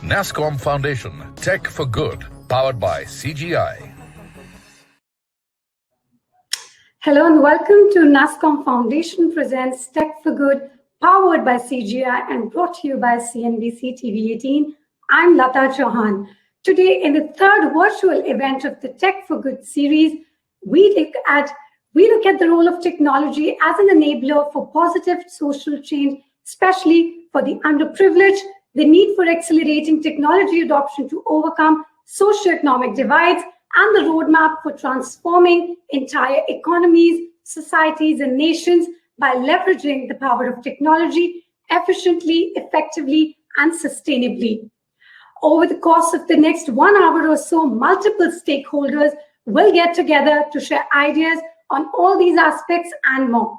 Nasscom Foundation, Tech for Good, powered by CGI. Hello and welcome to Nasscom Foundation presents Tech for Good, powered by CGI and brought to you by CNBC TV 18. I'm Lata Chauhan. Today, in the third virtual event of the Tech for Good series, we look at the role of technology as an enabler for positive social change, especially for the underprivileged, the need for accelerating technology adoption to overcome socioeconomic divides, and the roadmap for transforming entire economies, societies, and nations by leveraging the power of technology efficiently, effectively, and sustainably. Over the course of the next 1 hour or so, multiple stakeholders will get together to share ideas on all these aspects and more.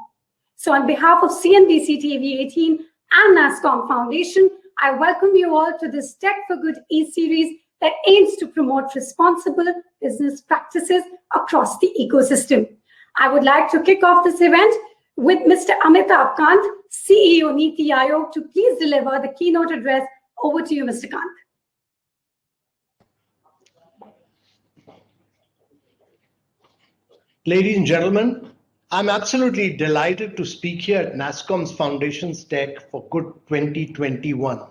So on behalf of CNBC TV 18 and Nasscom Foundation, I welcome you all to this Tech for Good e-series that aims to promote responsible business practices across the ecosystem. I would like to kick off this event with Mr. Amitabh Kant, CEO Niti Aayog, to please deliver the keynote address. Over to you, Mr. Kant. Ladies and gentlemen, I'm absolutely delighted to speak here at Nasscom's Foundation's Tech for Good 2021.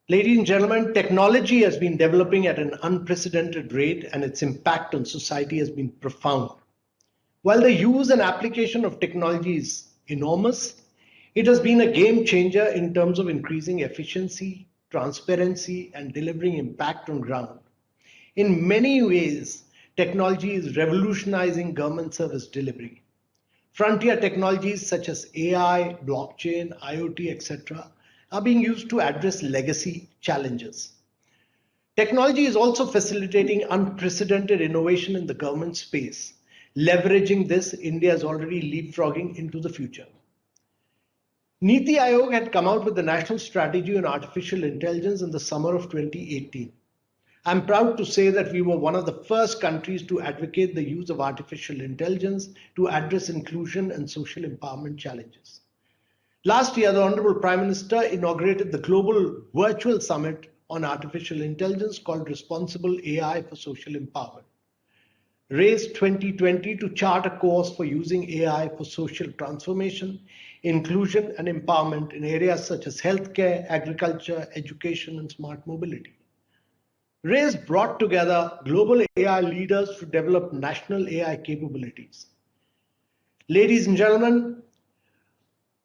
Ladies and gentlemen, technology has been developing at an unprecedented rate and its impact on society has been profound. While the use and application of technology is enormous, it has been a game changer in terms of increasing efficiency, transparency, and delivering impact on ground. In many ways, technology is revolutionizing government service delivery. Frontier technologies such as AI, blockchain, IoT, etc., are being used to address legacy challenges. Technology is also facilitating unprecedented innovation in the government space. Leveraging this, India is already leapfrogging into the future. Niti Aayog had come out with the National Strategy on Artificial Intelligence in the summer of 2018. I'm proud to say that we were one of the first countries to advocate the use of artificial intelligence to address inclusion and social empowerment challenges. Last year, the Honorable Prime Minister inaugurated the Global Virtual Summit on Artificial Intelligence called Responsible AI for Social Empowerment. RAISE 2020 to chart a course for using AI for social transformation, inclusion and empowerment in areas such as healthcare, agriculture, education and smart mobility. RAISE brought together global AI leaders to develop national AI capabilities. Ladies and gentlemen,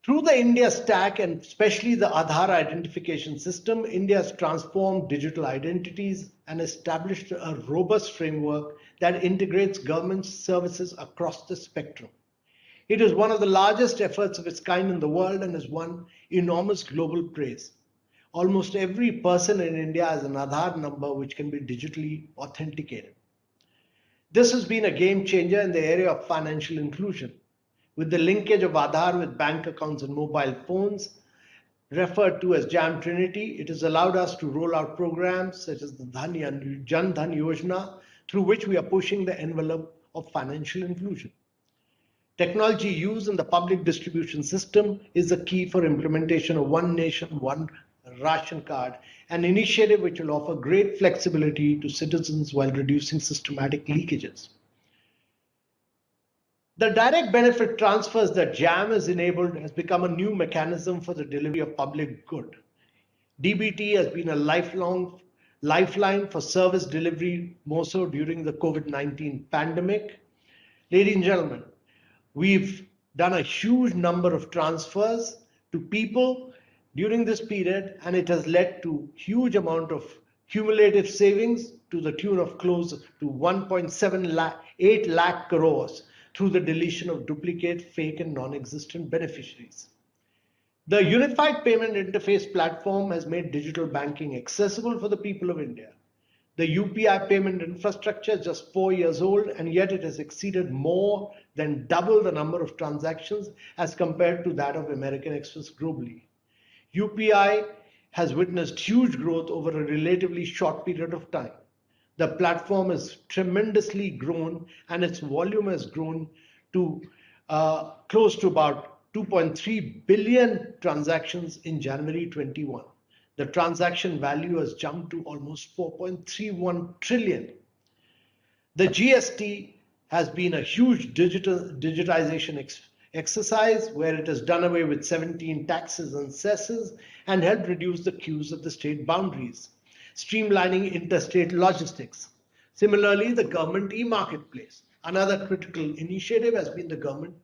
through the India Stack and especially the Aadhaar identification system, India has transformed digital identities and established a robust framework that integrates government services across the spectrum. It is one of the largest efforts of its kind in the world and has won enormous global praise. Almost every person in India has an Aadhaar number which can be digitally authenticated. This has been a game changer in the area of financial inclusion. With the linkage of Aadhaar with bank accounts and mobile phones, referred to as Jam Trinity, it has allowed us to roll out programs such as the Jan Dhan Yojana, through which we are pushing the envelope of financial inclusion. Technology used in the public distribution system is the key for implementation of One Nation, One Ration Card, an initiative which will offer great flexibility to citizens while reducing systematic leakages. The direct benefit transfers that JAM has enabled has become a new mechanism for the delivery of public good. DBT has been a lifeline for service delivery, more so during the COVID-19 pandemic. Ladies and gentlemen, we've done a huge number of transfers to people during this period, and it has led to huge amount of cumulative savings to the tune of close to 1.8 lakh crores through the deletion of duplicate, fake and non-existent beneficiaries. The Unified Payment Interface platform has made digital banking accessible for the people of India. The UPI payment infrastructure is just 4 years old, and yet it has exceeded more than double the number of transactions as compared to that of American Express globally. UPI has witnessed huge growth over a relatively short period of time. The platform has tremendously grown and its volume has grown to close to about 2.3 billion transactions in January 21. The transaction value has jumped to almost 4.31 trillion. The GST has been a huge digitization exercise where it has done away with 17 taxes and cesses and helped reduce the queues at the state boundaries, streamlining interstate logistics. Similarly, the government e-marketplace, another critical initiative, has been the government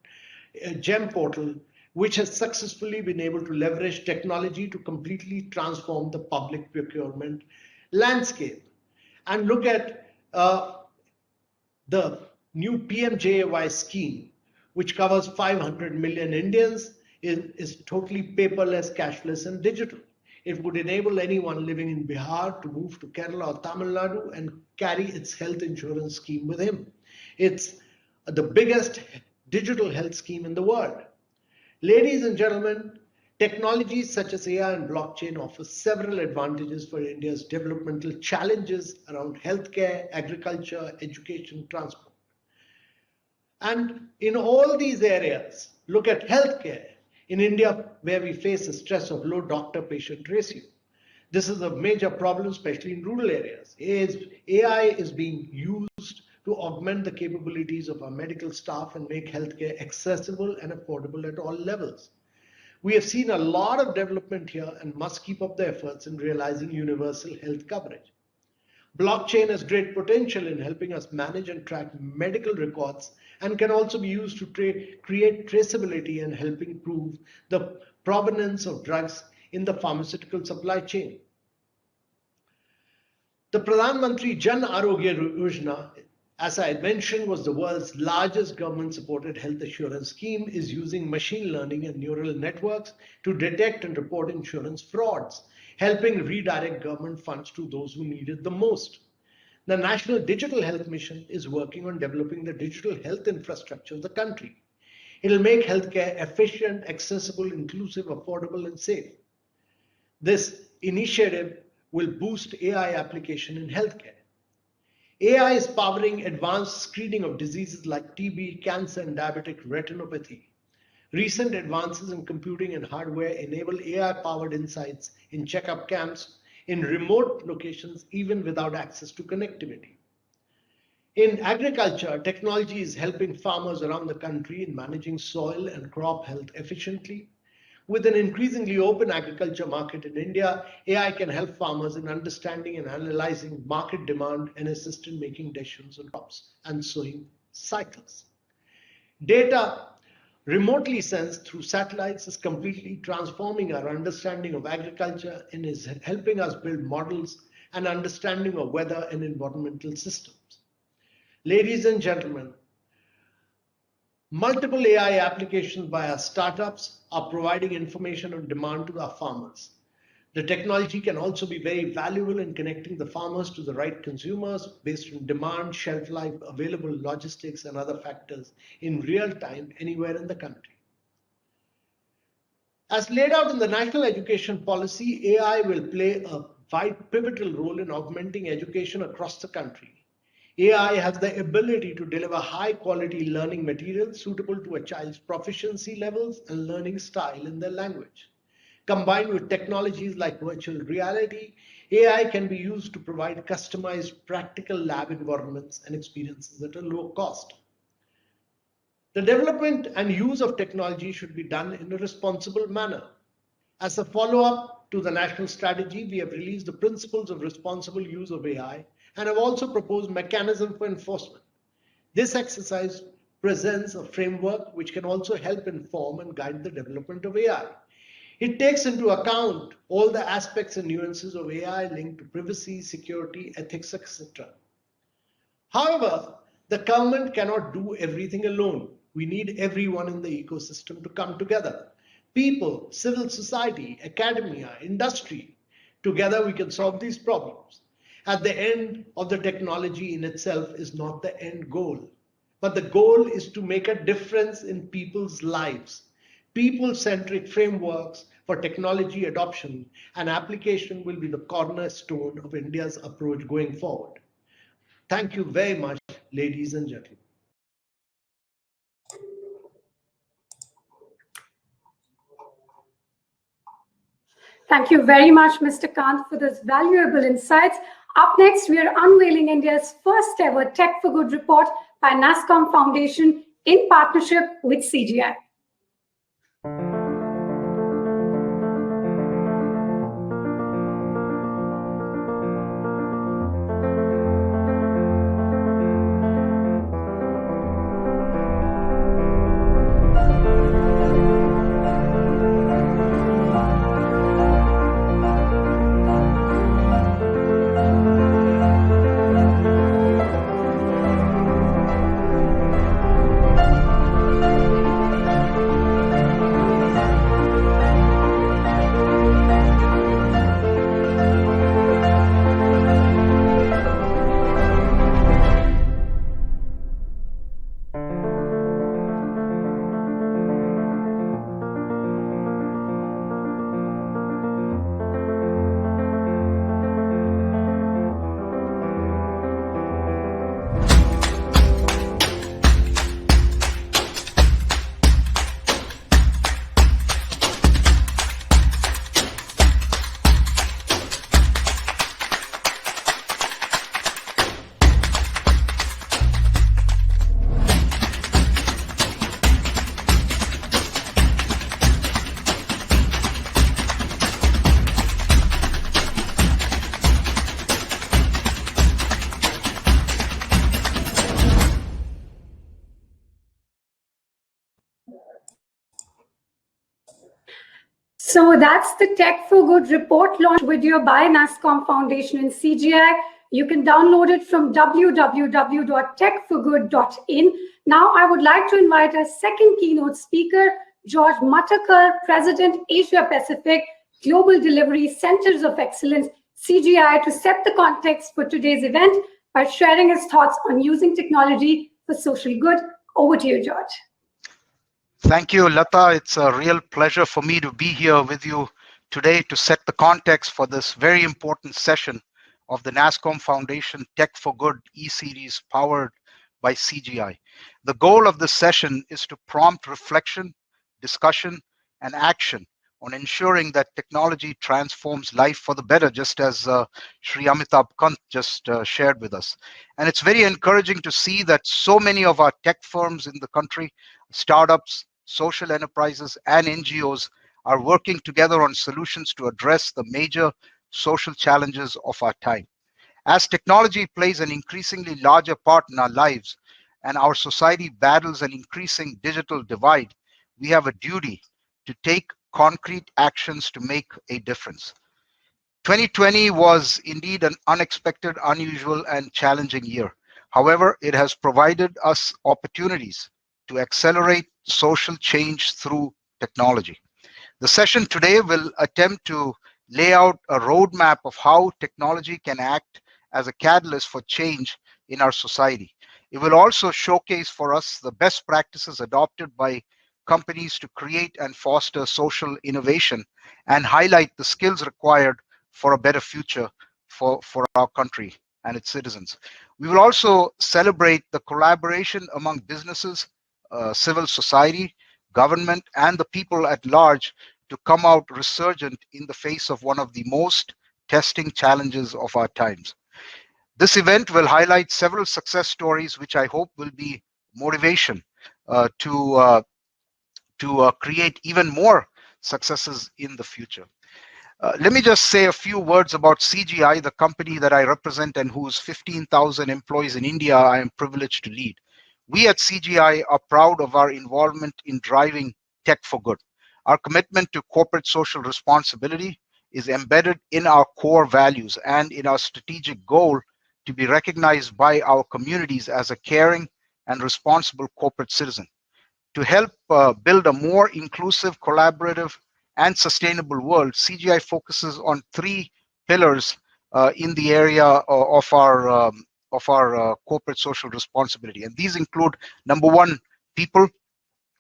GEM portal, which has successfully been able to leverage technology to completely transform the public procurement landscape. And look at the new PMJAY scheme, which covers 500 million Indians, is totally paperless, cashless, and digital. It would enable anyone living in Bihar to move to Kerala or Tamil Nadu and carry its health insurance scheme with him. It's the biggest digital health scheme in the world. Ladies and gentlemen, technologies such as AI and blockchain offer several advantages for India's developmental challenges around healthcare, agriculture, education, transport. And in all these areas, look at healthcare. In India, where we face the stress of low doctor-patient ratio. This is a major problem, especially in rural areas. AI is being used to augment the capabilities of our medical staff and make healthcare accessible and affordable at all levels. We have seen a lot of development here and must keep up the efforts in realizing universal health coverage. Blockchain has great potential in helping us manage and track medical records and can also be used to create traceability and helping prove the provenance of drugs in the pharmaceutical supply chain. The Pradhan Mantri Jan Arogya Yojana, as I mentioned, was the world's largest government-supported health assurance scheme, is using machine learning and neural networks to detect and report insurance frauds, helping redirect government funds to those who need it the most. The National Digital Health Mission is working on developing the digital health infrastructure of the country. It'll make healthcare efficient, accessible, inclusive, affordable, and safe. This initiative will boost AI application in healthcare. AI is powering advanced screening of diseases like TB, cancer, and diabetic retinopathy. Recent advances in computing and hardware enable AI-powered insights in checkup camps in remote locations, even without access to connectivity. In agriculture, technology is helping farmers around the country in managing soil and crop health efficiently. With an increasingly open agriculture market in India, AI can help farmers in understanding and analyzing market demand and assist in making decisions on crops and sowing cycles. Data remotely sensed through satellites is completely transforming our understanding of agriculture and is helping us build models and understanding of weather and environmental systems. Ladies and gentlemen, multiple AI applications by our startups are providing information on demand to our farmers. The technology can also be very valuable in connecting the farmers to the right consumers based on demand, shelf life, available logistics, and other factors in real time anywhere in the country. As laid out in the National Education Policy, AI will play a pivotal role in augmenting education across the country. AI has the ability to deliver high-quality learning materials suitable to a child's proficiency levels and learning style in their language. Combined with technologies like virtual reality, AI can be used to provide customized practical lab environments and experiences at a low cost. The development and use of technology should be done in a responsible manner. As a follow-up to the national strategy, we have released the principles of responsible use of AI and have also proposed mechanisms for enforcement. This exercise presents a framework which can also help inform and guide the development of AI. It takes into account all the aspects and nuances of AI linked to privacy, security, ethics, etc. However, the government cannot do everything alone. We need everyone in the ecosystem to come together. People, civil society, academia, industry. Together we can solve these problems. At the end of the technology in itself is not the end goal, but the goal is to make a difference in people's lives. People-centric frameworks for technology adoption and application will be the cornerstone of India's approach going forward. Thank you very much, ladies and gentlemen. Thank you very much, Mr. Kant, for those valuable insights. Up next, we are unveiling India's first ever Tech for Good report by Nasscom Foundation in partnership with CGI. So that's the Tech for Good report launch video by Nasscom Foundation and CGI. You can download it from www.techforgood.in. Now, I would like to invite our second keynote speaker, George Matakar, President, Asia Pacific, Global Delivery Centers of Excellence, CGI, to set the context for today's event by sharing his thoughts on using technology for social good. Over to you, George. Thank you, Lata. It's a real pleasure for me to be here with you today to set the context for this very important session of the Nasscom Foundation Tech for Good e-series powered by CGI. The goal of this session is to prompt reflection, discussion, and action on ensuring that technology transforms life for the better, just as Sri Amitabh Kant just shared with us. And it's very encouraging to see that so many of our tech firms in the country, startups, social enterprises, and NGOs are working together on solutions to address the major social challenges of our time. As technology plays an increasingly larger part in our lives and our society battles an increasing digital divide, we have a duty to take concrete actions to make a difference. 2020 was indeed an unexpected, unusual, and challenging year. However, it has provided us opportunities to accelerate social change through technology. The session today will attempt to lay out a roadmap of how technology can act as a catalyst for change in our society. It will also showcase for us the best practices adopted by companies to create and foster social innovation and highlight the skills required for a better future for our country and its citizens. We will also celebrate the collaboration among businesses, civil society, government, and the people at large to come out resurgent in the face of one of the most testing challenges of our times. This event will highlight several success stories, which I hope will be motivation to create even more successes in the future. Let me just say a few words about CGI, the company that I represent and whose 15,000 employees in India I am privileged to lead. We at CGI are proud of our involvement in driving tech for good. Our commitment to corporate social responsibility is embedded in our core values and in our strategic goal to be recognized by our communities as a caring and responsible corporate citizen. To help build a more inclusive, collaborative, and sustainable world, CGI focuses on three pillars in the area of our corporate social responsibility. And these include, number one, people.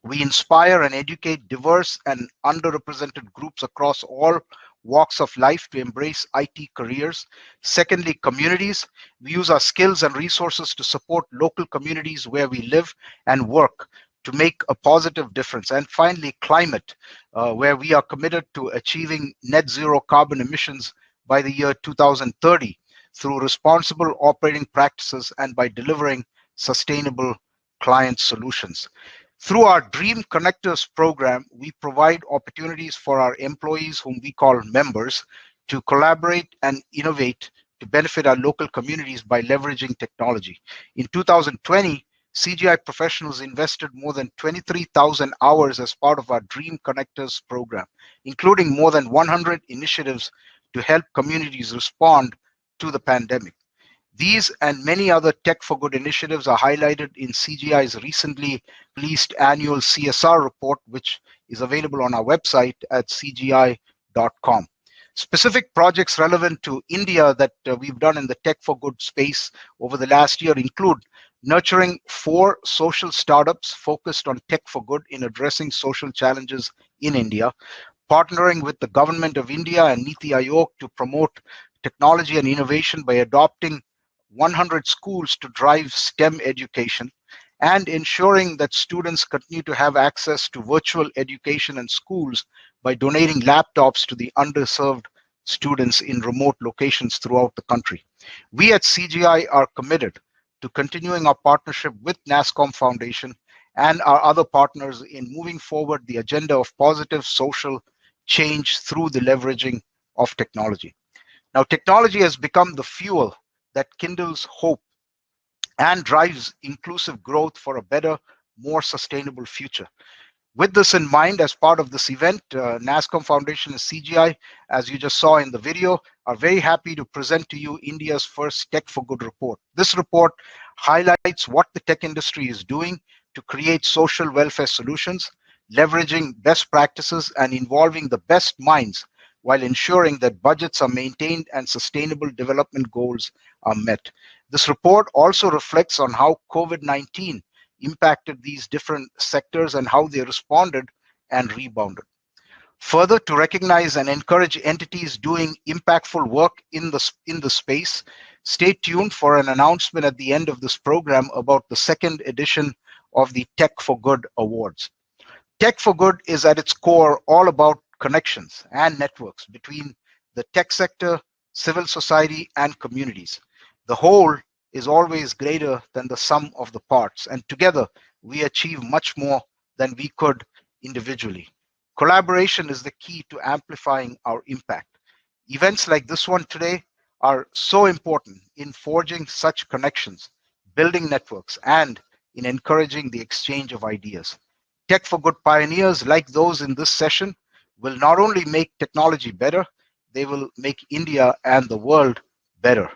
We inspire and educate diverse and underrepresented groups across all walks of life to embrace IT careers. Secondly, communities. We use our skills and resources to support local communities where we live and work to make a positive difference. And finally, climate, where we are committed to achieving net zero carbon emissions by the year 2030 through responsible operating practices and by delivering sustainable client solutions. Through our Dream Connectors program, we provide opportunities for our employees, whom we call members, to collaborate and innovate to benefit our local communities by leveraging technology. In 2020, CGI professionals invested more than 23,000 hours as part of our Dream Connectors program, including more than 100 initiatives to help communities respond to the pandemic. These and many other Tech for Good initiatives are highlighted in CGI's recently released annual CSR report, which is available on our website at cgi.com. Specific projects relevant to India that we've done in the Tech for Good space over the last year include nurturing 4 social startups focused on Tech for Good in addressing social challenges in India, partnering with the Government of India and Niti Aayog to promote technology and innovation by adopting 100 schools to drive STEM education, and ensuring that students continue to have access to virtual education and schools by donating laptops to the underserved students in remote locations throughout the country. We at CGI are committed to continuing our partnership with Nasscom Foundation and our other partners in moving forward the agenda of positive social change through the leveraging of technology. Now, technology has become the fuel that kindles hope and drives inclusive growth for a better, more sustainable future. With this in mind, as part of this event, Nasscom Foundation and CGI, as you just saw in the video, are very happy to present to you India's first Tech for Good report. This report highlights what the tech industry is doing to create social welfare solutions, leveraging best practices and involving the best minds while ensuring that budgets are maintained and sustainable development goals are met. This report also reflects on how COVID-19 impacted these different sectors and how they responded and rebounded. Further, to recognize and encourage entities doing impactful work in the space, stay tuned for an announcement at the end of this program about the 2nd edition of the Tech for Good Awards. Tech for Good is at its core all about connections and networks between the tech sector, civil society, and communities. The whole is always greater than the sum of the parts, and together we achieve much more than we could individually. Collaboration is the key to amplifying our impact. Events like this one today are so important in forging such connections, building networks, and in encouraging the exchange of ideas. Tech for Good pioneers like those in this session will not only make technology better, they will make India and the world better.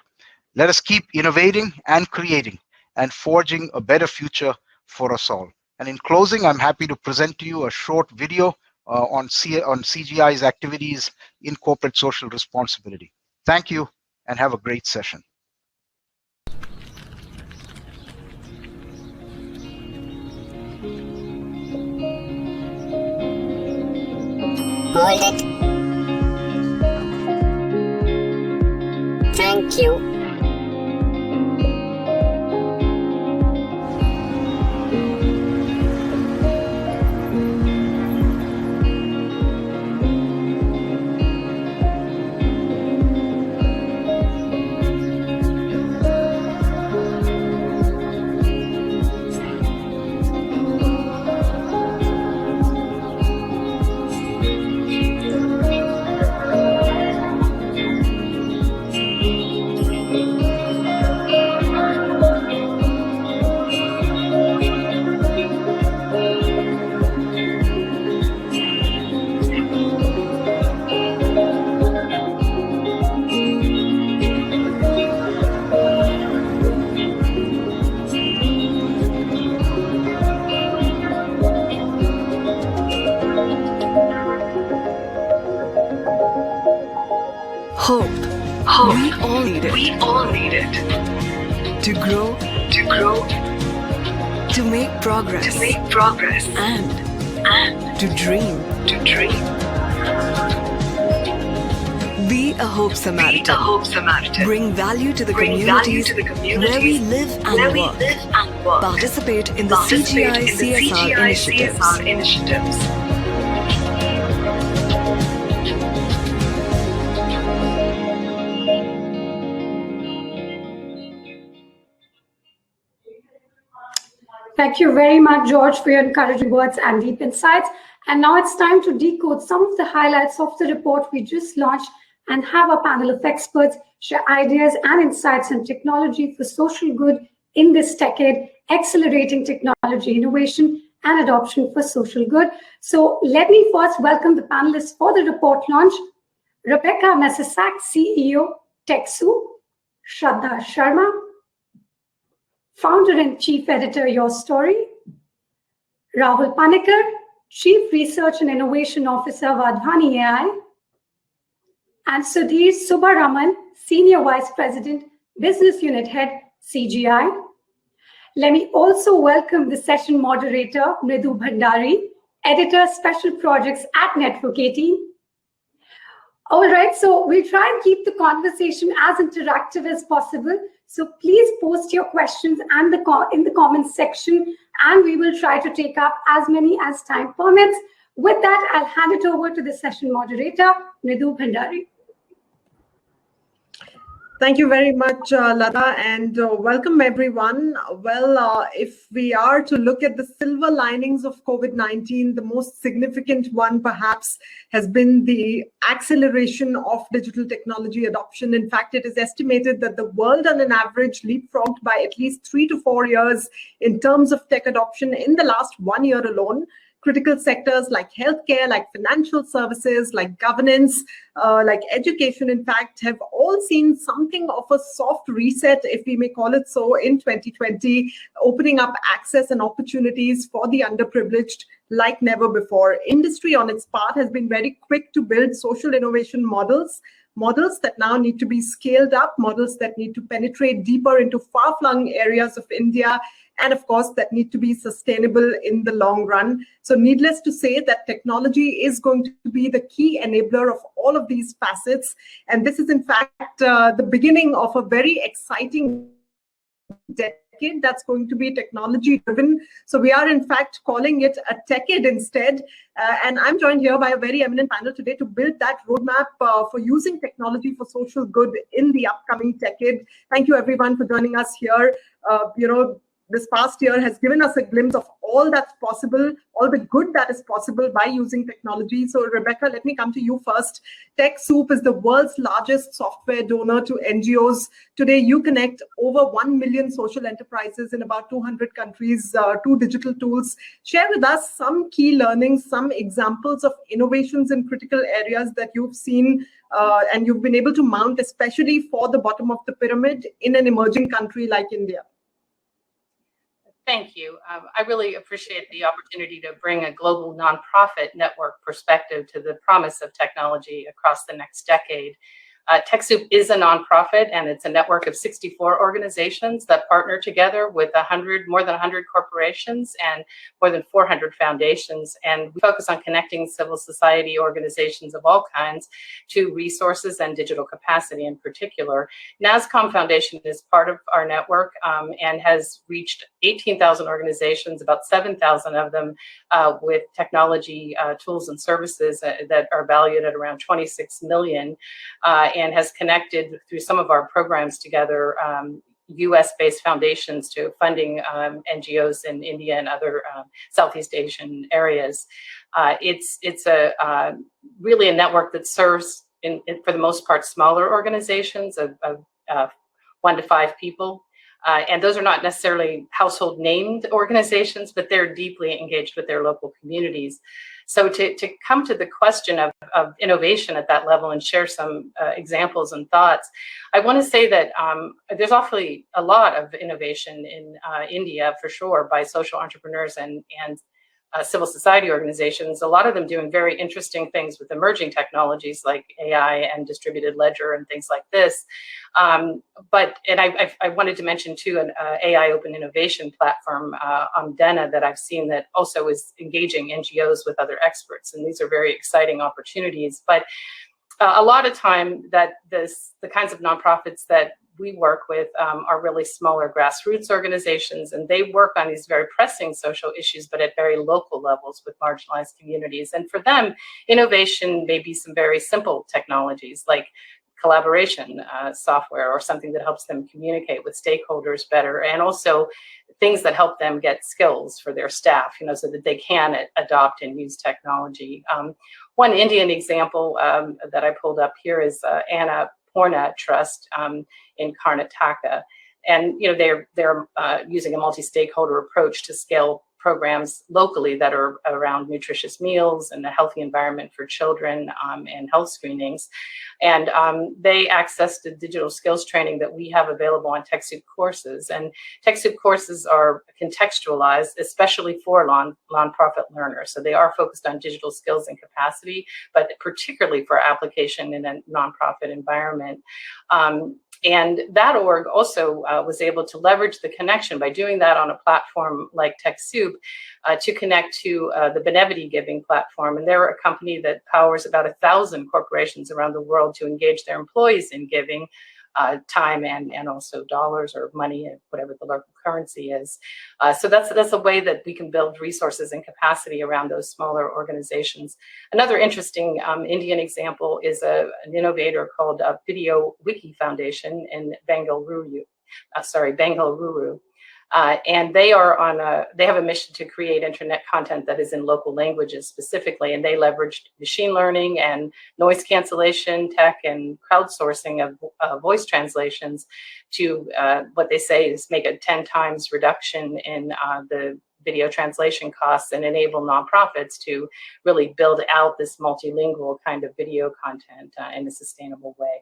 Let us keep innovating and creating and forging a better future for us all. And in closing, I'm happy to present to you a short video on CGI's activities in corporate social responsibility. Thank you and have a great session. Hold it. Thank you. Hope. We all need it. We all need it. To grow. To make progress. And to dream. Be a Hope Samaritan. Bring value to the communities where we live and work. Participate in the CGI CSR initiatives. Thank you very much, George, for your encouraging words and deep insights. And now it's time to decode some of the highlights of the report we just launched and have a panel of experts share ideas and insights on technology for social good in this decade, accelerating technology innovation and adoption for social good. So let me first welcome the panelists for the report launch. Rebecca Messasak, CEO, TechSoup; Shraddha Sharma, Founder and Chief Editor, Your Story; Rahul Panikar, Chief Research and Innovation Officer, Vadhani AI; and Sudhir Subbaraman, Senior Vice President, Business Unit Head, CGI. Let me also welcome the session moderator, Mridu Bhandari, Editor, Special Projects at Network 18. All right, so we'll try and keep the conversation as interactive as possible. So please post your questions and in the comments section, and we will try to take up as many as time permits. With that, I'll hand it over to the session moderator, Mridu Bhandari. Thank you very much, Lata, and welcome everyone. Well, if we are to look at the silver linings of COVID-19, the most significant one perhaps has been the acceleration of digital technology adoption. In fact, it is estimated that the world on an average leapfrogged by at least 3 to 4 years in terms of tech adoption in the last 1 year alone. Critical sectors like healthcare, like financial services, like governance, like education, in fact, have all seen something of a soft reset, if we may call it so, in 2020, opening up access and opportunities for the underprivileged like never before. Industry on its part has been very quick to build social innovation models that now need to be scaled up, models that need to penetrate deeper into far-flung areas of India, and of course, that need to be sustainable in the long run. So needless to say that technology is going to be the key enabler of all of these facets. And this is in fact the beginning of a very exciting decade that's going to be technology driven. So we are in fact calling it a techade instead. And I'm joined here by a very eminent panel today to build that roadmap for using technology for social good in the upcoming decade. Thank you everyone for joining us here. This past year has given us a glimpse of all that's possible, all the good that is possible by using technology. So Rebecca, let me come to you first. TechSoup is the world's largest software donor to NGOs. Today, you connect over 1 million social enterprises in about 200 countries to digital tools. Share with us some key learnings, some examples of innovations in critical areas that you've seen and you've been able to mount, especially for the bottom of the pyramid in an emerging country like India. Thank you. I really appreciate the opportunity to bring a global nonprofit network perspective to the promise of technology across the next decade. TechSoup is a nonprofit, and it's a network of 64 organizations that partner together with more than 100 corporations and more than 400 foundations. And we focus on connecting civil society organizations of all kinds to resources and digital capacity in particular. Nasscom Foundation is part of our network and has reached 18,000 organizations, about 7,000 of them with technology tools and services that are valued at around 26 million. And has connected through some of our programs together US-based foundations to funding NGOs in India and other Southeast Asian areas. It's really a network that serves, for the most part, smaller organizations of 1 to 5 people. And those are not necessarily household named organizations, but they're deeply engaged with their local communities. So to come to the question of innovation at that level and share some examples and thoughts, I want to say that there's awfully a lot of innovation in India, for sure, by social entrepreneurs and civil society organizations, a lot of them doing very interesting things with emerging technologies like AI and distributed ledger and things like this. But I wanted to mention too an AI open innovation platform, Amdena, that I've seen that also is engaging NGOs with other experts. And these are very exciting opportunities. But a lot of time that the kinds of nonprofits that we work with are really smaller grassroots organizations, and they work on these very pressing social issues, but at very local levels with marginalized communities. And for them, innovation may be some very simple technologies like collaboration software or something that helps them communicate with stakeholders better, and also things that help them get skills for their staff, so that they can adopt and use technology. One Indian example that I pulled up here is Anna Porna Trust in Karnataka, and they're using a multi-stakeholder approach to scale programs locally that are around nutritious meals and a healthy environment for children and health screenings. And they access the digital skills training that we have available on TechSoup courses. And TechSoup courses are contextualized, especially for nonprofit learners. So they are focused on digital skills and capacity, but particularly for application in a nonprofit environment. And that org also was able to leverage the connection by doing that on a platform like TechSoup to connect to the Benevity Giving platform. And they're a company that powers about 1,000 corporations around the world to engage their employees in giving time and also dollars or money, whatever the local currency is. So that's a way that we can build resources and capacity around those smaller organizations. Another interesting Indian example is an innovator called Video Wiki Foundation in Bengaluru. And they have a mission to create internet content that is in local languages specifically, and they leveraged machine learning and noise cancellation tech and crowdsourcing of voice translations to what they say is make a 10 times reduction in the video translation costs and enable nonprofits to really build out this multilingual kind of video content in a sustainable way.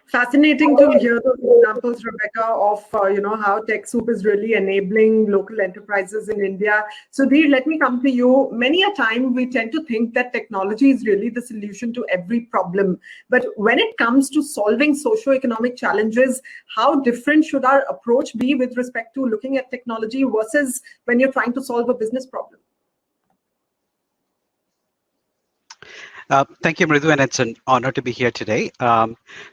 Fascinating to hear those examples, Rebecca, of how TechSoup is really enabling local enterprises in India. Sudhir, let me come to you. Many a time we tend to think that technology is really the solution to every problem. But when it comes to solving socio-economic challenges, how different should our approach be with respect to looking at technology versus when you're trying to solve a business problem? Thank you, Mridu, and it's an honor to be here today.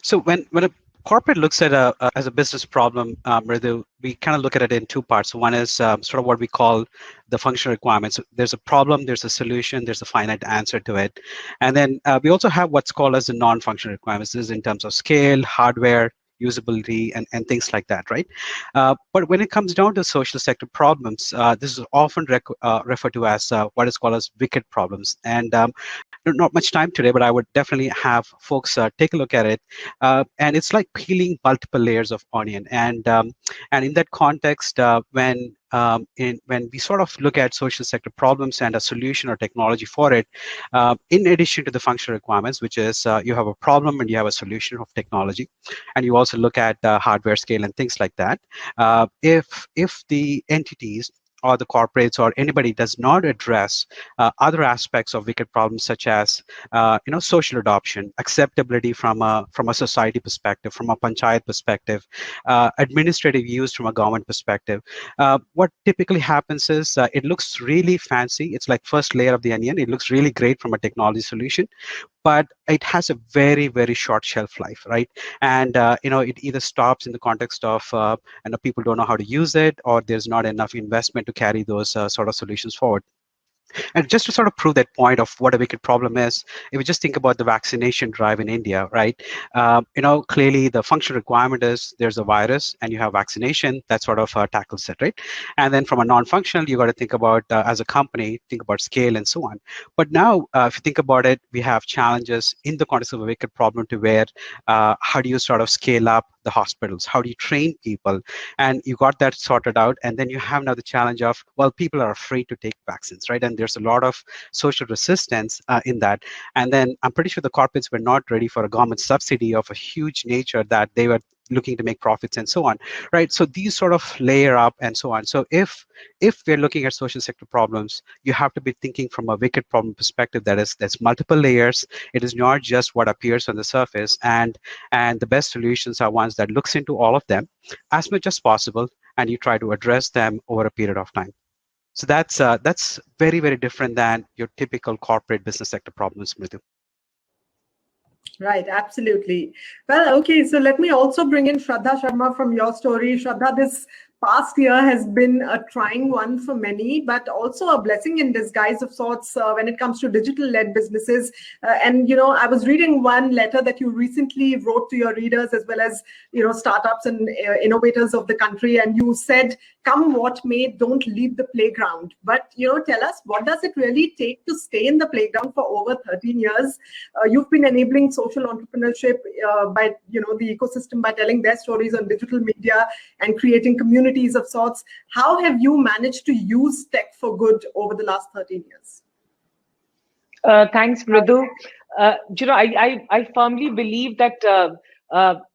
So when a corporate looks at as a business problem, Mridu, we kind of look at it in two parts. One is sort of what we call the functional requirements. There's a problem, there's a solution, there's a finite answer to it. And then we also have what's called as the non-functional requirements. This is in terms of scale, hardware, usability, and things like that, right? But when it comes down to social sector problems, this is often referred to as what is called as wicked problems. And not much time today, but I would definitely have folks take a look at it. And it's like peeling multiple layers of onion. And in that context, when we sort of look at social sector problems and a solution or technology for it, in addition to the functional requirements, which is you have a problem and you have a solution of technology, and you also look at hardware scale and things like that. If the entities or the corporates or anybody does not address other aspects of wicked problems, such as social adoption, acceptability from a society perspective, from a panchayat perspective, administrative use from a government perspective, what typically happens is it looks really fancy. It's like first layer of the onion. It looks really great from a technology solution, but it has a very, very short shelf life, right? And it either stops in the context of people don't know how to use it, or there's not enough investment to carry those sort of solutions forward. And just to sort of prove that point of what a wicked problem is, if we just think about the vaccination drive in India, right? Clearly the functional requirement is there's a virus and you have vaccination that sort of tackles it, right? And then from a non-functional, you got to think about as a company, think about scale and so on. But now, if you think about it, we have challenges in the context of a wicked problem to where how do you sort of scale up the hospitals? How do you train people? And you got that sorted out. And then you have now the challenge of, well, people are afraid to take vaccines, right? And there's a lot of social resistance in that. And then I'm pretty sure the corporates were not ready for a government subsidy of a huge nature that they were looking to make profits and so on, right? So these sort of layer up and so on. So if we're looking at social sector problems, you have to be thinking from a wicked problem perspective that's multiple layers. It is not just what appears on the surface, and the best solutions are ones that looks into all of them as much as possible, and you try to address them over a period of time. So that's very, very different than your typical corporate business sector problems, Mridu. Right, absolutely. Well, okay, so let me also bring in Shraddha Sharma from your story. Shraddha, this past year has been a trying one for many, but also a blessing in disguise of sorts when it comes to digital-led businesses. And, I was reading one letter that you recently wrote to your readers as well as, startups and innovators of the country. And you said, come what may, don't leave the playground. But, tell us, what does it really take to stay in the playground for over 13 years? You've been enabling social entrepreneurship by, the ecosystem by telling their stories on digital media and creating communities of sorts. How have you managed to use tech for good over the last 13 years? Thanks, Mridu. I firmly believe that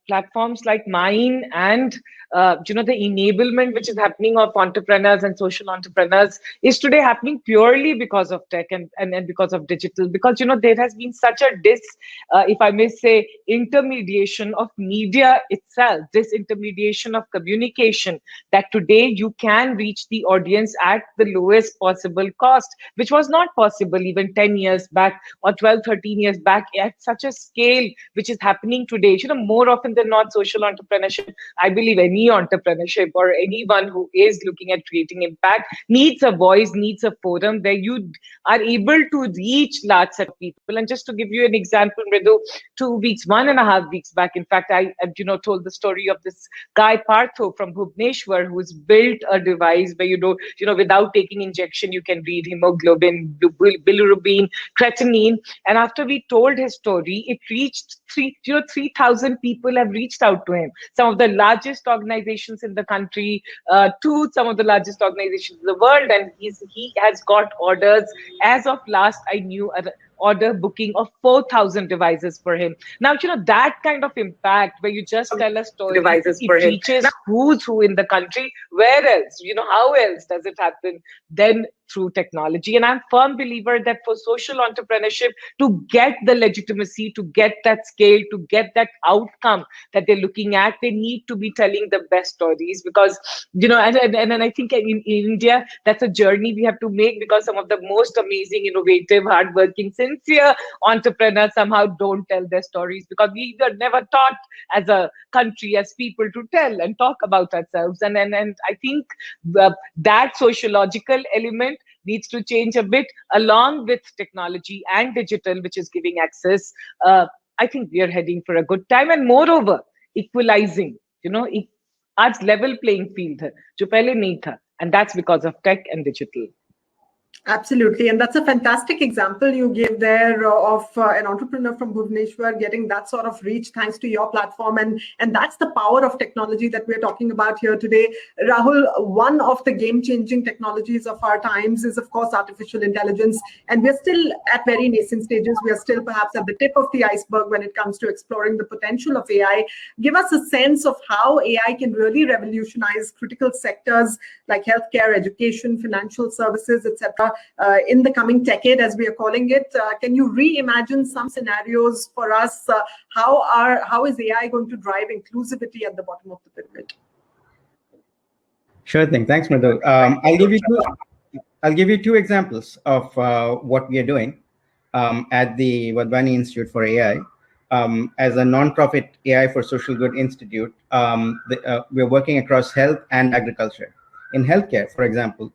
platforms like mine and the enablement which is happening of entrepreneurs and social entrepreneurs is today happening purely because of tech and because of digital. Because there has been such a if I may say, intermediation of media itself, disintermediation of communication, that today you can reach the audience at the lowest possible cost, which was not possible even 10 years back or 12, 13 years back at such a scale which is happening today. More often than not, social entrepreneurship, I believe any entrepreneurship or anyone who is looking at creating impact needs a voice, needs a forum where you are able to reach large set of people. And just to give you an example, Mridu, 1.5 weeks back, in fact, I told the story of this guy Partho from Bhubaneswar who's built a device where without taking injection you can read hemoglobin, bilirubin, creatinine. And after we told his story, it reached 3,000 people have reached out to him. Some of the largest organizations in the country, to some of the largest organizations in the world, and he has got orders. As of last I knew, order booking of 4,000 devices for him. Now, that kind of impact where you just tell a story, it reaches who's who in the country. Where else? How else does it happen then through technology? And I'm a firm believer that for social entrepreneurship to get the legitimacy, to get that scale, to get that outcome that they're looking at, they need to be telling the best stories. Because, and I think in India, that's a journey we have to make, because some of the most amazing, innovative, hardworking, sincere entrepreneurs somehow don't tell their stories, because we were never taught as a country, as people, to tell and talk about ourselves. And I think that sociological element needs to change a bit, along with technology and digital, which is giving access. I think we are heading for a good time, and moreover, equalizing, आज level playing field है, जो पहले नहीं था, and that's because of tech and digital. Absolutely. And that's a fantastic example you gave there of an entrepreneur from Bhubaneswar getting that sort of reach thanks to your platform. And that's the power of technology that we're talking about here today. Rahul, one of the game-changing technologies of our times is, of course, artificial intelligence. And we're still at very nascent stages. We are still perhaps at the tip of the iceberg when it comes to exploring the potential of AI. Give us a sense of how AI can really revolutionize critical sectors like healthcare, education, financial services, etc. In the coming decade, as we are calling it. Can you reimagine some scenarios for us? How is AI going to drive inclusivity at the bottom of the pyramid? Sure thing. Thanks, Madhu. I'll give you two examples of what we are doing at the Wadhwani Institute for AI. As a non-profit AI for Social Good Institute, we're working across health and agriculture. In healthcare, for example,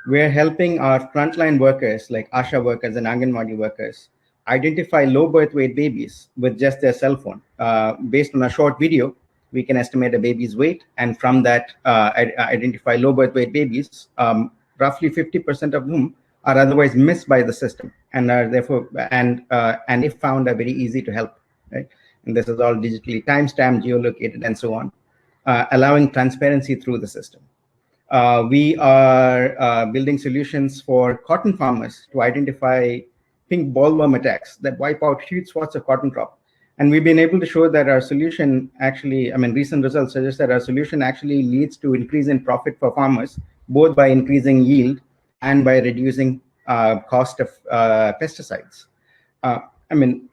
we're helping our frontline workers like ASHA workers and Anganwadi workers identify low birth weight babies with just their cell phone. Based on a short video, we can estimate a baby's weight, and from that identify low birth weight babies, roughly 50% of whom are otherwise missed by the system and are therefore, and if found, are very easy to help, right? And this is all digitally timestamped, geolocated, and so on, allowing transparency through the system. We are building solutions for cotton farmers to identify pink bollworm attacks that wipe out huge swaths of cotton crop. And we've been able to show that our solution actually, recent results suggest that our solution actually leads to increase in profit for farmers, both by increasing yield and by reducing cost of pesticides.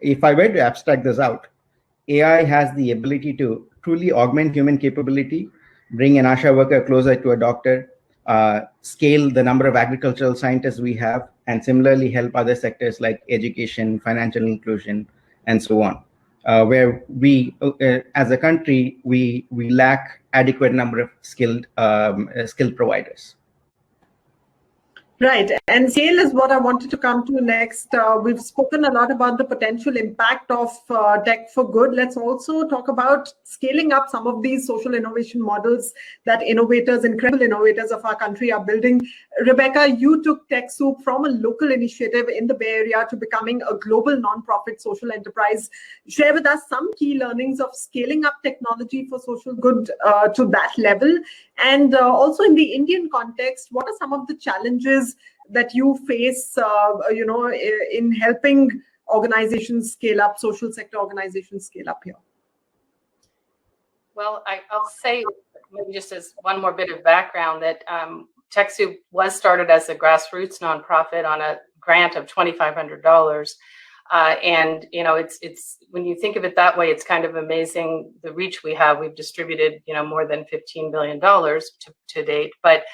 If I were to abstract this out, AI has the ability to truly augment human capability, bring an ASHA worker closer to a doctor, scale the number of agricultural scientists we have, and similarly help other sectors like education, financial inclusion, and so on. where we, as a country, we lack adequate number of skilled providers. Right, and scale is what I wanted to come to next. We've spoken a lot about the potential impact of tech for good. Let's also talk about scaling up some of these social innovation models that innovators, incredible innovators of our country are building. Rebecca, you took TechSoup from a local initiative in the Bay Area to becoming a global nonprofit social enterprise. Share with us some key learnings of scaling up technology for social good to that level. And also in the Indian context, what are some of the challenges that you face, in helping organizations scale up, social sector organizations scale up here? Well, I'll say, maybe just as one more bit of background, that TechSoup was started as a grassroots nonprofit on a grant of $2,500. And it's when you think of it that way, it's kind of amazing the reach we have. We've distributed more than $15 billion to date. But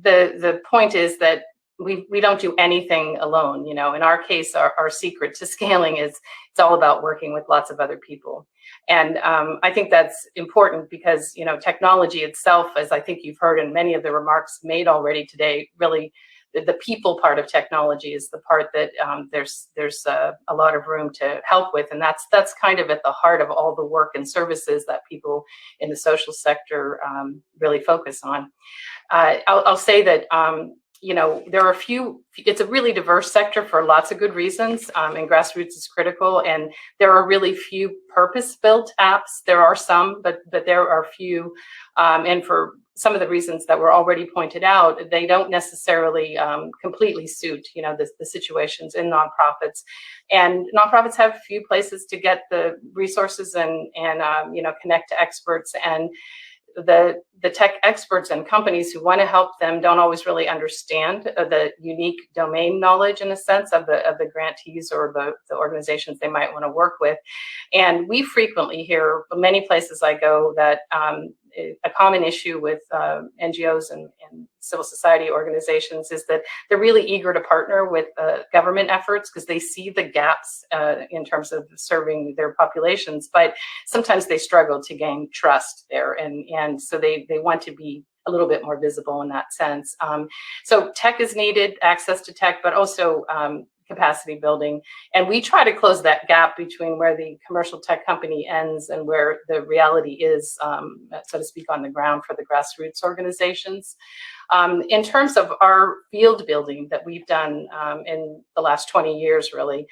the point is that we don't do anything alone. In our case, our secret to scaling is it's all about working with lots of other people. And I think that's important because technology itself, as I think you've heard in many of the remarks made already today, really the people part of technology is the part that there's a lot of room to help with, and that's kind of at the heart of all the work and services that people in the social sector really focus on. I'll say that there are it's a really diverse sector for lots of good reasons, and grassroots is critical, and there are really few purpose-built apps. There are some, but there are few, and for some of the reasons that were already pointed out, they don't necessarily completely suit, the situations in nonprofits. And nonprofits have few places to get the resources and connect to experts. And the tech experts and companies who want to help them don't always really understand the unique domain knowledge, in a sense, of the grantees or the organizations they might want to work with. And we frequently hear, many places I go, that a common issue with NGOs and civil society organizations is that they're really eager to partner with government efforts because they see the gaps in terms of serving their populations, but sometimes they struggle to gain trust there, and so they want to be a little bit more visible in that sense. So tech is needed, access to tech, but also capacity building. And we try to close that gap between where the commercial tech company ends and where the reality is, so to speak, on the ground for the grassroots organizations. In terms of our field building that we've done in the last 20 years, really,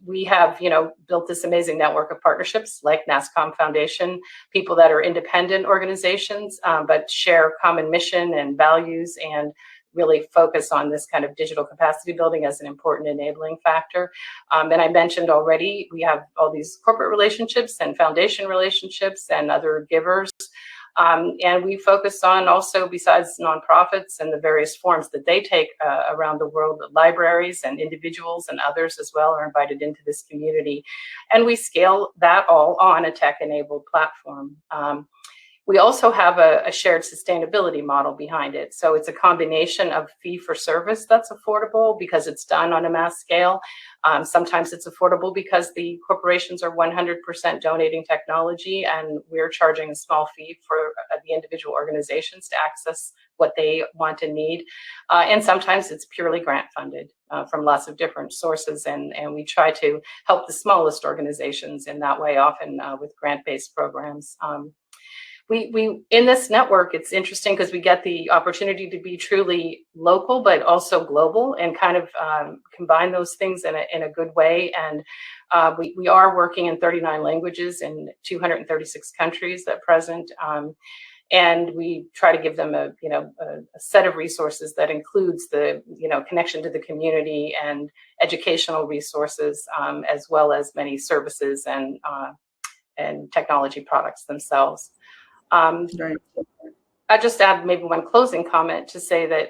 we have, built this amazing network of partnerships like Nasscom Foundation, people that are independent organizations, but share common mission and values and really focus on this kind of digital capacity building as an important enabling factor. And I mentioned already, we have all these corporate relationships and foundation relationships and other givers. And we focus on also, besides nonprofits and the various forms that they take around the world, libraries and individuals and others as well are invited into this community. And we scale that all on a tech-enabled platform. We also have a shared sustainability model behind it. So it's a combination of fee for service that's affordable because it's done on a mass scale. Sometimes it's affordable because the corporations are 100% donating technology, and we're charging a small fee for the individual organizations to access what they want and need. And sometimes it's purely grant funded from lots of different sources. And we try to help the smallest organizations in that way, often with grant-based programs. We in this network, it's interesting because we get the opportunity to be truly local, but also global, and kind of combine those things in a good way. And we are working in 39 languages in 236 countries at present. And we try to give them a set of resources that includes the connection to the community and educational resources, as well as many services and technology products themselves. Right. I just add maybe one closing comment to say that,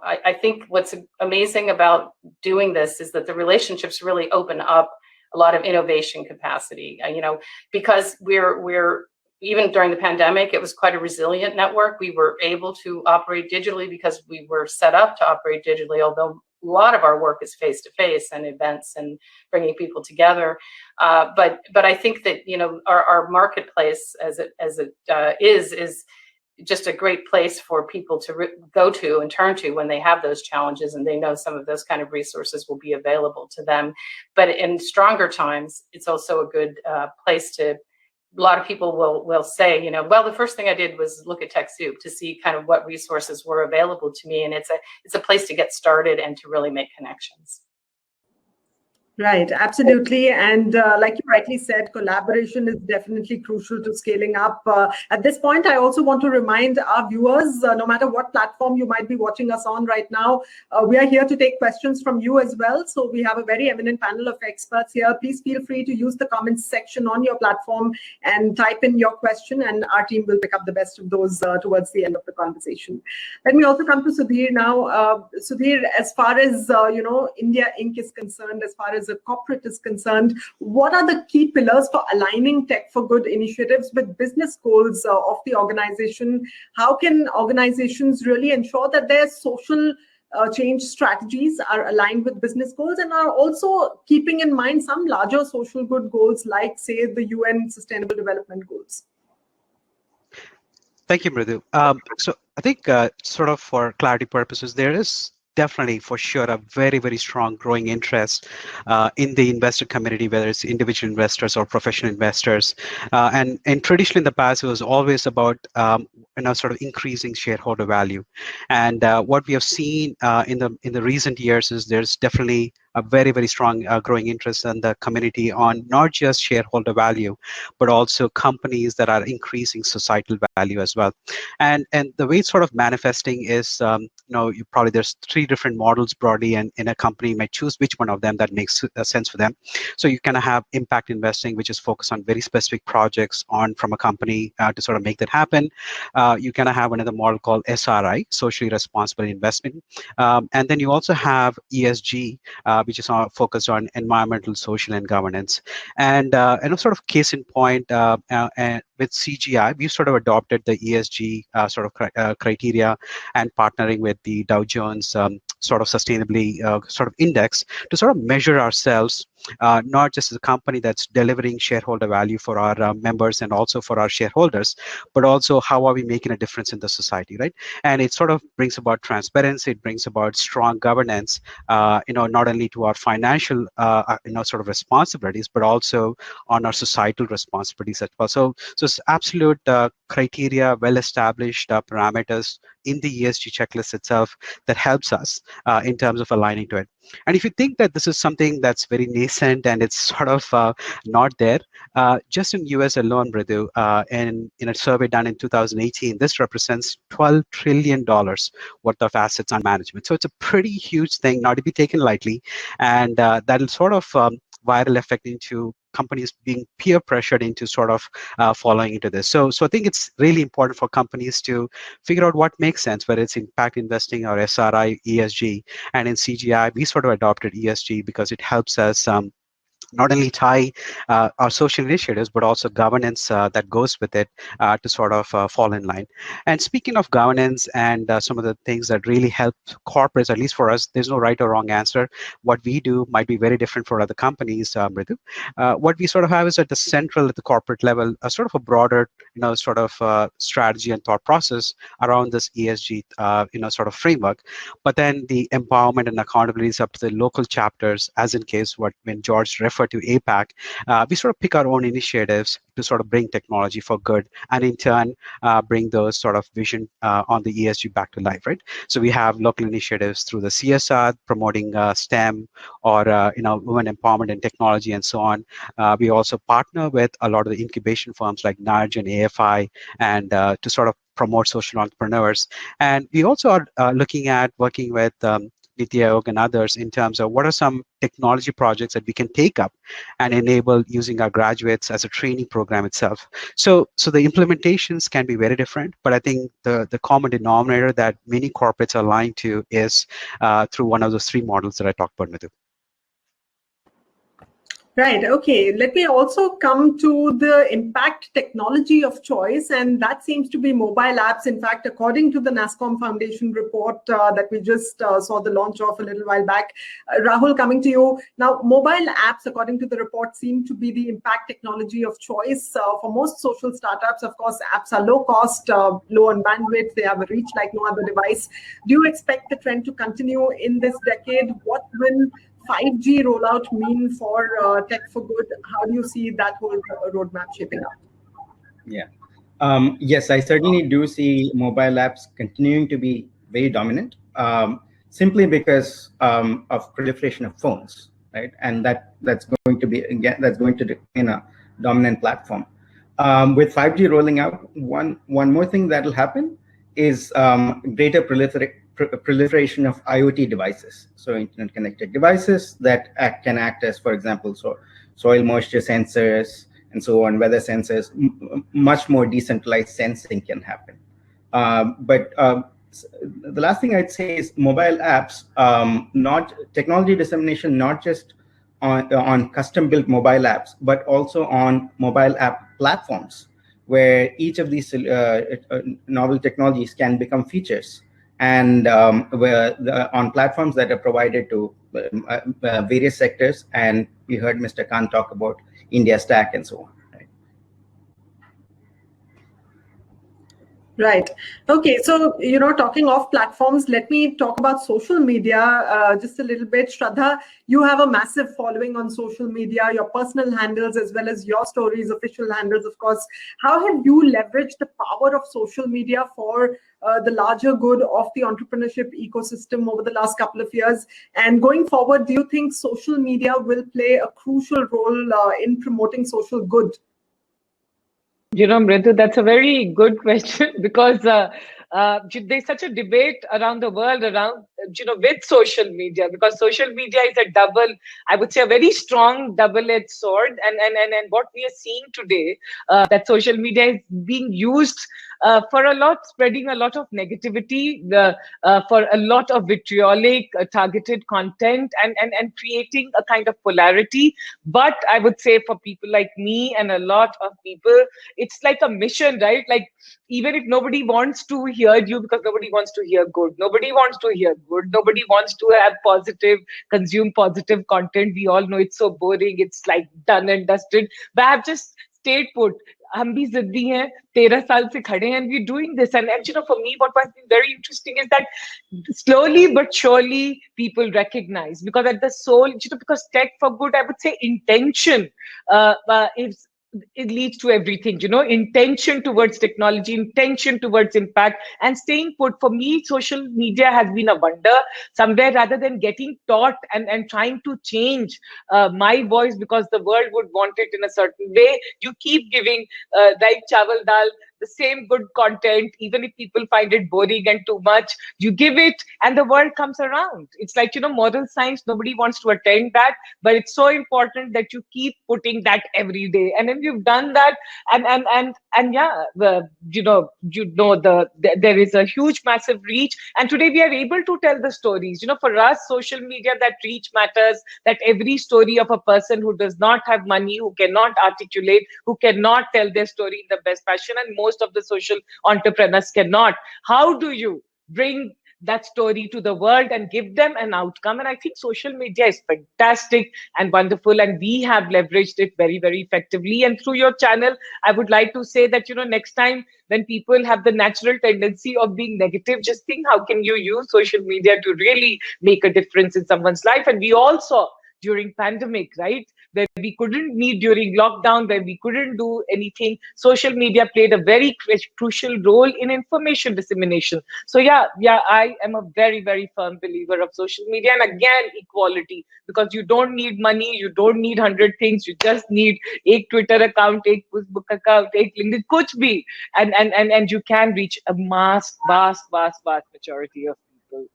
I think what's amazing about doing this is that the relationships really open up a lot of innovation capacity, because we're even during the pandemic, it was quite a resilient network. We were able to operate digitally because we were set up to operate digitally, although lot of our work is face to face and events and bringing people together. But I think that, you know, our marketplace as it is just a great place for people to go to and turn to when they have those challenges, and they know some of those kind of resources will be available to them. But in stronger times, it's also a good place to. A lot of people will say, you know, well, the first thing I did was look at TechSoup to see kind of what resources were available to me, and it's a place to get started and to really make connections. Right, absolutely. And like you rightly said, collaboration is definitely crucial to scaling up. At this point, I also want to remind our viewers, no matter what platform you might be watching us on right now, we are here to take questions from you as well. So we have a very eminent panel of experts here. Please feel free to use the comments section on your platform and type in your question, and our team will pick up the best of those towards the end of the conversation. Let me also come to Sudhir now. Sudhir, as far as, you know, India Inc. is concerned, as far as the corporate is concerned, what are the key pillars for aligning Tech for Good initiatives with business goals of the organization? How can organizations really ensure that their social change strategies are aligned with business goals and are also keeping in mind some larger social good goals like, say, the UN Sustainable Development Goals? Thank you, Mridu. So I think sort of for clarity purposes, there is definitely for sure a very, very strong growing interest in the investor community, whether it's individual investors or professional investors. And traditionally in the past, it was always about sort of increasing shareholder value. And what we have seen in the recent years is there's definitely a very, very strong growing interest in the community on not just shareholder value, but also companies that are increasing societal value as well. And the way it's sort of manifesting is, you probably there's 3 different models broadly, and in a company might choose which one of them that makes sense for them. So you kind of have impact investing, which is focused on very specific projects from a company to sort of make that happen. You kind of have another model called SRI, socially responsible investment. And then you also have ESG, which is focused on environmental, social, and governance. And a sort of case in point, with CGI, we've sort of adopted the ESG criteria and partnering with the Dow Jones sort of sustainably sort of index to sort of measure ourselves, not just as a company that's delivering shareholder value for our members and also for our shareholders, but also how are we making a difference in the society, right? And it sort of brings about transparency, it brings about strong governance, not only to our financial, sort of responsibilities, but also on our societal responsibilities as well. So it's absolute criteria, well-established parameters in the ESG checklist itself that helps us in terms of aligning to it. And if you think that this is something that's very nascent and it's sort of not there, just in US alone, Mridu, and in a survey done in 2018, this represents $12 trillion worth of assets on management. So it's a pretty huge thing, not to be taken lightly. And that'll sort of viral effect into companies being peer pressured into sort of following into this. So I think it's really important for companies to figure out what makes sense, whether it's impact investing or SRI, ESG. And in CGI, we sort of adopted ESG because it helps us not only tie our social initiatives, but also governance that goes with it to sort of fall in line. And speaking of governance and some of the things that really help corporates, at least for us, there's no right or wrong answer. What we do might be very different for other companies, Mridu. What we sort of have is at the corporate level, a sort of a broader, sort of strategy and thought process around this ESG, sort of framework. But then the empowerment and accountability is up to the local chapters, as in case when George referred to APAC, we sort of pick our own initiatives to sort of bring technology for good, and in turn bring those sort of vision on the ESG back to life, right? So we have local initiatives through the CSR promoting STEM or women empowerment and technology and so on. We also partner with a lot of the incubation firms like NARJ and AFI, and to sort of promote social entrepreneurs. And we also are looking at working with Niti Aayog and others in terms of what are some technology projects that we can take up and enable using our graduates as a training program itself. So the implementations can be very different, but I think the common denominator that many corporates are aligned to is through one of those 3 models that I talked about with you. Right. Okay. Let me also come to the impact technology of choice, and that seems to be mobile apps. In fact, according to the Nasscom Foundation report that we just saw the launch of a little while back, Rahul, coming to you now, mobile apps, according to the report, seem to be the impact technology of choice for most social startups. Of course, apps are low cost, low on bandwidth. They have a reach like no other device. Do you expect the trend to continue in this decade? What will 5G rollout mean for tech for good? How do you see that whole roadmap shaping up? Yeah. Yes, I certainly do see mobile apps continuing to be very dominant, simply because of proliferation of phones, right? And that's going to be, again, that's going to remain a dominant platform. With 5G rolling out, one more thing that will happen is greater proliferation of IoT devices, so internet connected devices that can act as, for example, soil moisture sensors and so on, weather sensors. Much more decentralized sensing can happen. But the last thing I'd say is mobile apps, not technology dissemination, not just on custom built mobile apps, but also on mobile app platforms, where each of these novel technologies can become features, and on platforms that are provided to various sectors. And we heard Mr. Khan talk about India Stack and so on. Right. Okay. So, talking off platforms, let me talk about social media just a little bit. Shraddha, you have a massive following on social media, your personal handles as well as your stories, official handles, of course. How have you leveraged the power of social media for the larger good of the entrepreneurship ecosystem over the last couple of years? And going forward, do you think social media will play a crucial role in promoting social good? Mridu, that's a very good question because there's such a debate around the world around, with social media, because social media is a I would say a very strong double-edged sword. And what we are seeing today, that social media is being used for spreading a lot of negativity, for a lot of vitriolic, targeted content, and creating a kind of polarity. But I would say for people like me and a lot of people, it's like a mission, right? Like, even if nobody wants to hear you, because nobody wants to hear good, nobody wants to hear good, nobody wants to have consume positive content. We all know it's so boring, it's like done and dusted. But I've just stayed put. हम भी जिद्दी हैं, 13 साल से खड़े हैं, and we're doing this. And for me, what has been very interesting is that slowly but surely people recognize, because at the soul, because tech for good, I would say intention is, it leads to everything, intention towards technology, intention towards impact, and staying put. For me, social media has been a wonder. Somewhere, rather than getting taught and trying to change my voice because the world would want it in a certain way, you keep giving like chawal dal, the same good content, even if people find it boring and too much, you give it and the world comes around. It's like, moral science, nobody wants to attend that, but it's so important that you keep putting that every day. And then you've done that, and yeah, there is a huge, massive reach. And today we are able to tell the stories. For us, social media, that reach matters, that every story of a person who does not have money, who cannot articulate, who cannot tell their story in the best fashion, and most of the social entrepreneurs cannot. How do you bring that story to the world and give them an outcome? And I think social media is fantastic and wonderful, and we have leveraged it very, very effectively. And through your channel, I would like to say that, next time when people have the natural tendency of being negative, just think, how can you use social media to really make a difference in someone's life? And we all saw during pandemic, right, where we couldn't meet during lockdown, where we couldn't do anything, social media played a very crucial role in information dissemination. So yeah, I am a very, very firm believer of social media. And again, equality, because you don't need money, you don't need 100 things, you just need a Twitter account, a Facebook account, a LinkedIn, kuch bhi, and you can reach a vast majority of people.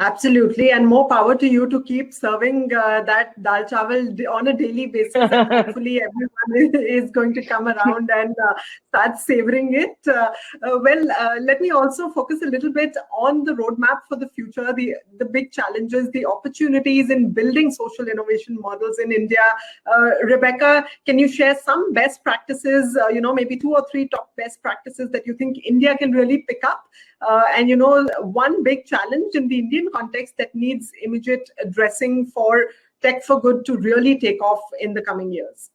Absolutely, and more power to you to keep serving that dal chawal on a daily basis. And hopefully, everyone is going to come around and start savoring it. Let me also focus a little bit on the roadmap for the future, the big challenges, the opportunities in building social innovation models in India. Rebecca, can you share some best practices? Maybe 2 or 3 top best practices that you think India can really pick up. And one big challenge in the Indian context that needs immediate addressing for tech for good to really take off in the coming years.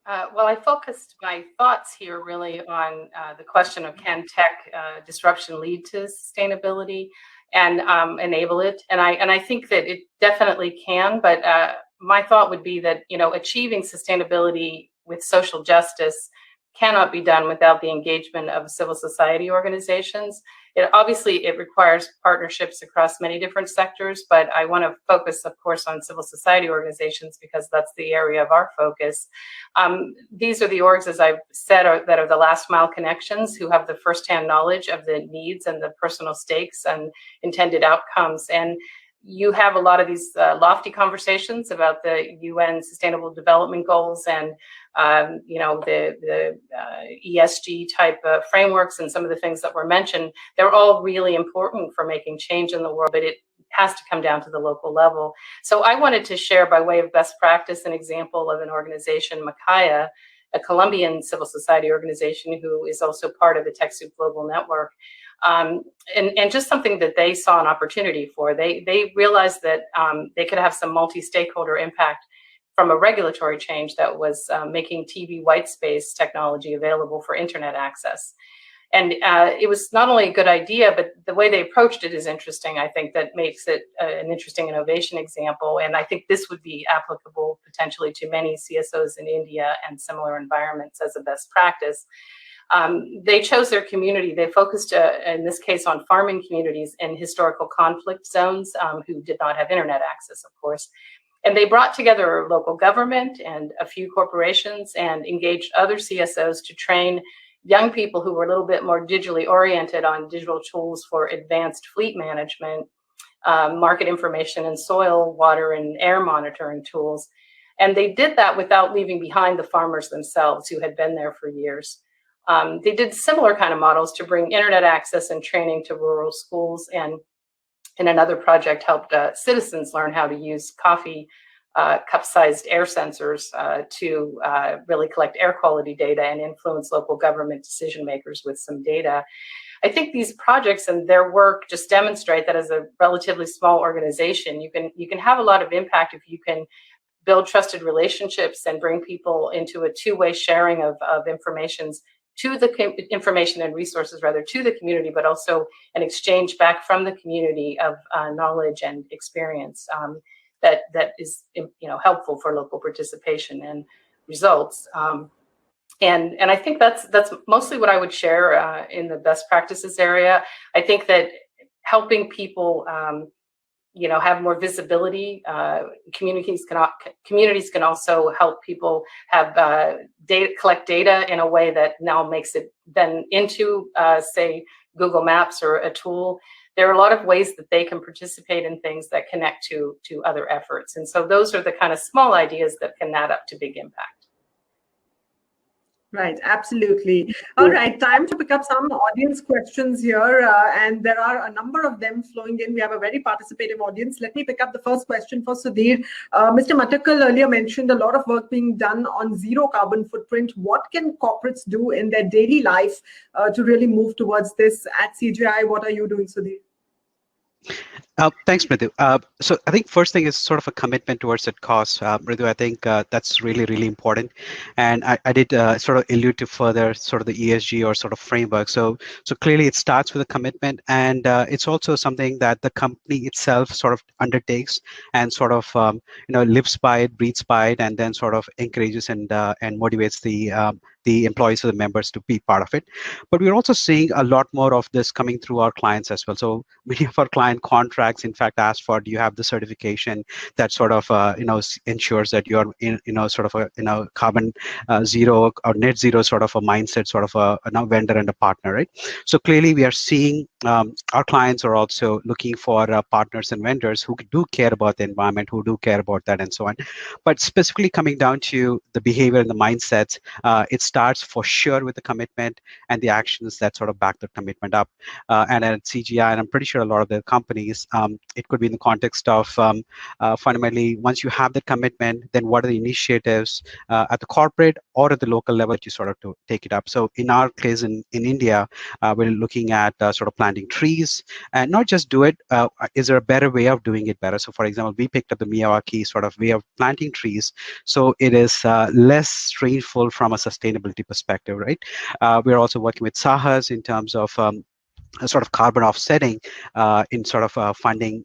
Well, I focused my thoughts here really on the question of can tech disruption lead to sustainability and enable it, and I think that it definitely can. But my thought would be that achieving sustainability with social justice cannot be done without the engagement of civil society organizations. It requires partnerships across many different sectors, but I want to focus, of course, on civil society organizations because that's the area of our focus. These are the orgs, as I've said, that are the last mile connections, who have the firsthand knowledge of the needs and the personal stakes and intended outcomes. And you have a lot of these lofty conversations about the UN Sustainable Development Goals and the ESG type of frameworks and some of the things that were mentioned. They're all really important for making change in the world, but it has to come down to the local level. So I wanted to share, by way of best practice, an example of an organization, Makaya, a Colombian civil society organization who is also part of the TechSoup Global Network. And just something that they saw an opportunity for. They realized that they could have some multi-stakeholder impact from a regulatory change that was making TV white space technology available for internet access. And it was not only a good idea, but the way they approached it is interesting. I think that makes it an interesting innovation example. And I think this would be applicable potentially to many CSOs in India and similar environments as a best practice. They chose their community. They focused, in this case, on farming communities in historical conflict zones who did not have internet access, of course. And they brought together local government and a few corporations and engaged other CSOs to train young people who were a little bit more digitally oriented on digital tools for advanced fleet management, market information, and soil, water, and air monitoring tools. And they did that without leaving behind the farmers themselves who had been there for years. They did similar kind of models to bring internet access and training to rural schools, and in another project helped citizens learn how to use coffee cup-sized air sensors to really collect air quality data and influence local government decision makers with some data. I think these projects and their work just demonstrate that as a relatively small organization, you can have a lot of impact if you can build trusted relationships and bring people into a two-way sharing of information and resources to the community, but also an exchange back from the community of knowledge and experience that is helpful for local participation and results. And I think that's mostly what I would share in the best practices area. I think that helping people have more visibility. Communities can also help people have collect data in a way that now makes it then into, say, Google Maps or a tool. There are a lot of ways that they can participate in things that connect to other efforts. And so those are the kind of small ideas that can add up to big impact. Right, absolutely. All right, time to pick up some audience questions here, and there are a number of them flowing in. We have a very participative audience. Let me pick up the first question for Sudhir. Mr. Matakal earlier mentioned a lot of work being done on zero carbon footprint. What can corporates do in their daily life to really move towards this? At CGI, what are you doing, Sudhir? Thanks, Mridhu. So I think first thing is sort of a commitment towards that cause. Mridhu, I think that's really, really important. And I did sort of allude to further sort of the ESG or sort of framework. So clearly it starts with a commitment, and it's also something that the company itself sort of undertakes and sort of lives by it, breathes by it, and then sort of encourages and motivates the the employees or the members to be part of it. But we're also seeing a lot more of this coming through our clients as well. So many of our client contracts, in fact, ask for, do you have the certification that sort of ensures that you're in sort of a carbon zero or net zero sort of a mindset, sort of a vendor and a partner, right? So clearly we are seeing our clients are also looking for partners and vendors who do care about the environment, who do care about that, and so on. But specifically coming down to the behavior and the mindsets, it starts for sure with the commitment and the actions that sort of back the commitment up. And at CGI, and I'm pretty sure a lot of the companies, it could be in the context of fundamentally, once you have that commitment, then what are the initiatives at the corporate or at the local level to sort of to take it up? So in our case in India, we're looking at sort of planting trees, and not just do it, is there a better way of doing it better? So for example, we picked up the Miyawaki sort of way of planting trees, so it is less strainful from a sustainability perspective, right? We're also working with Sahas in terms of a sort of carbon offsetting in sort of funding,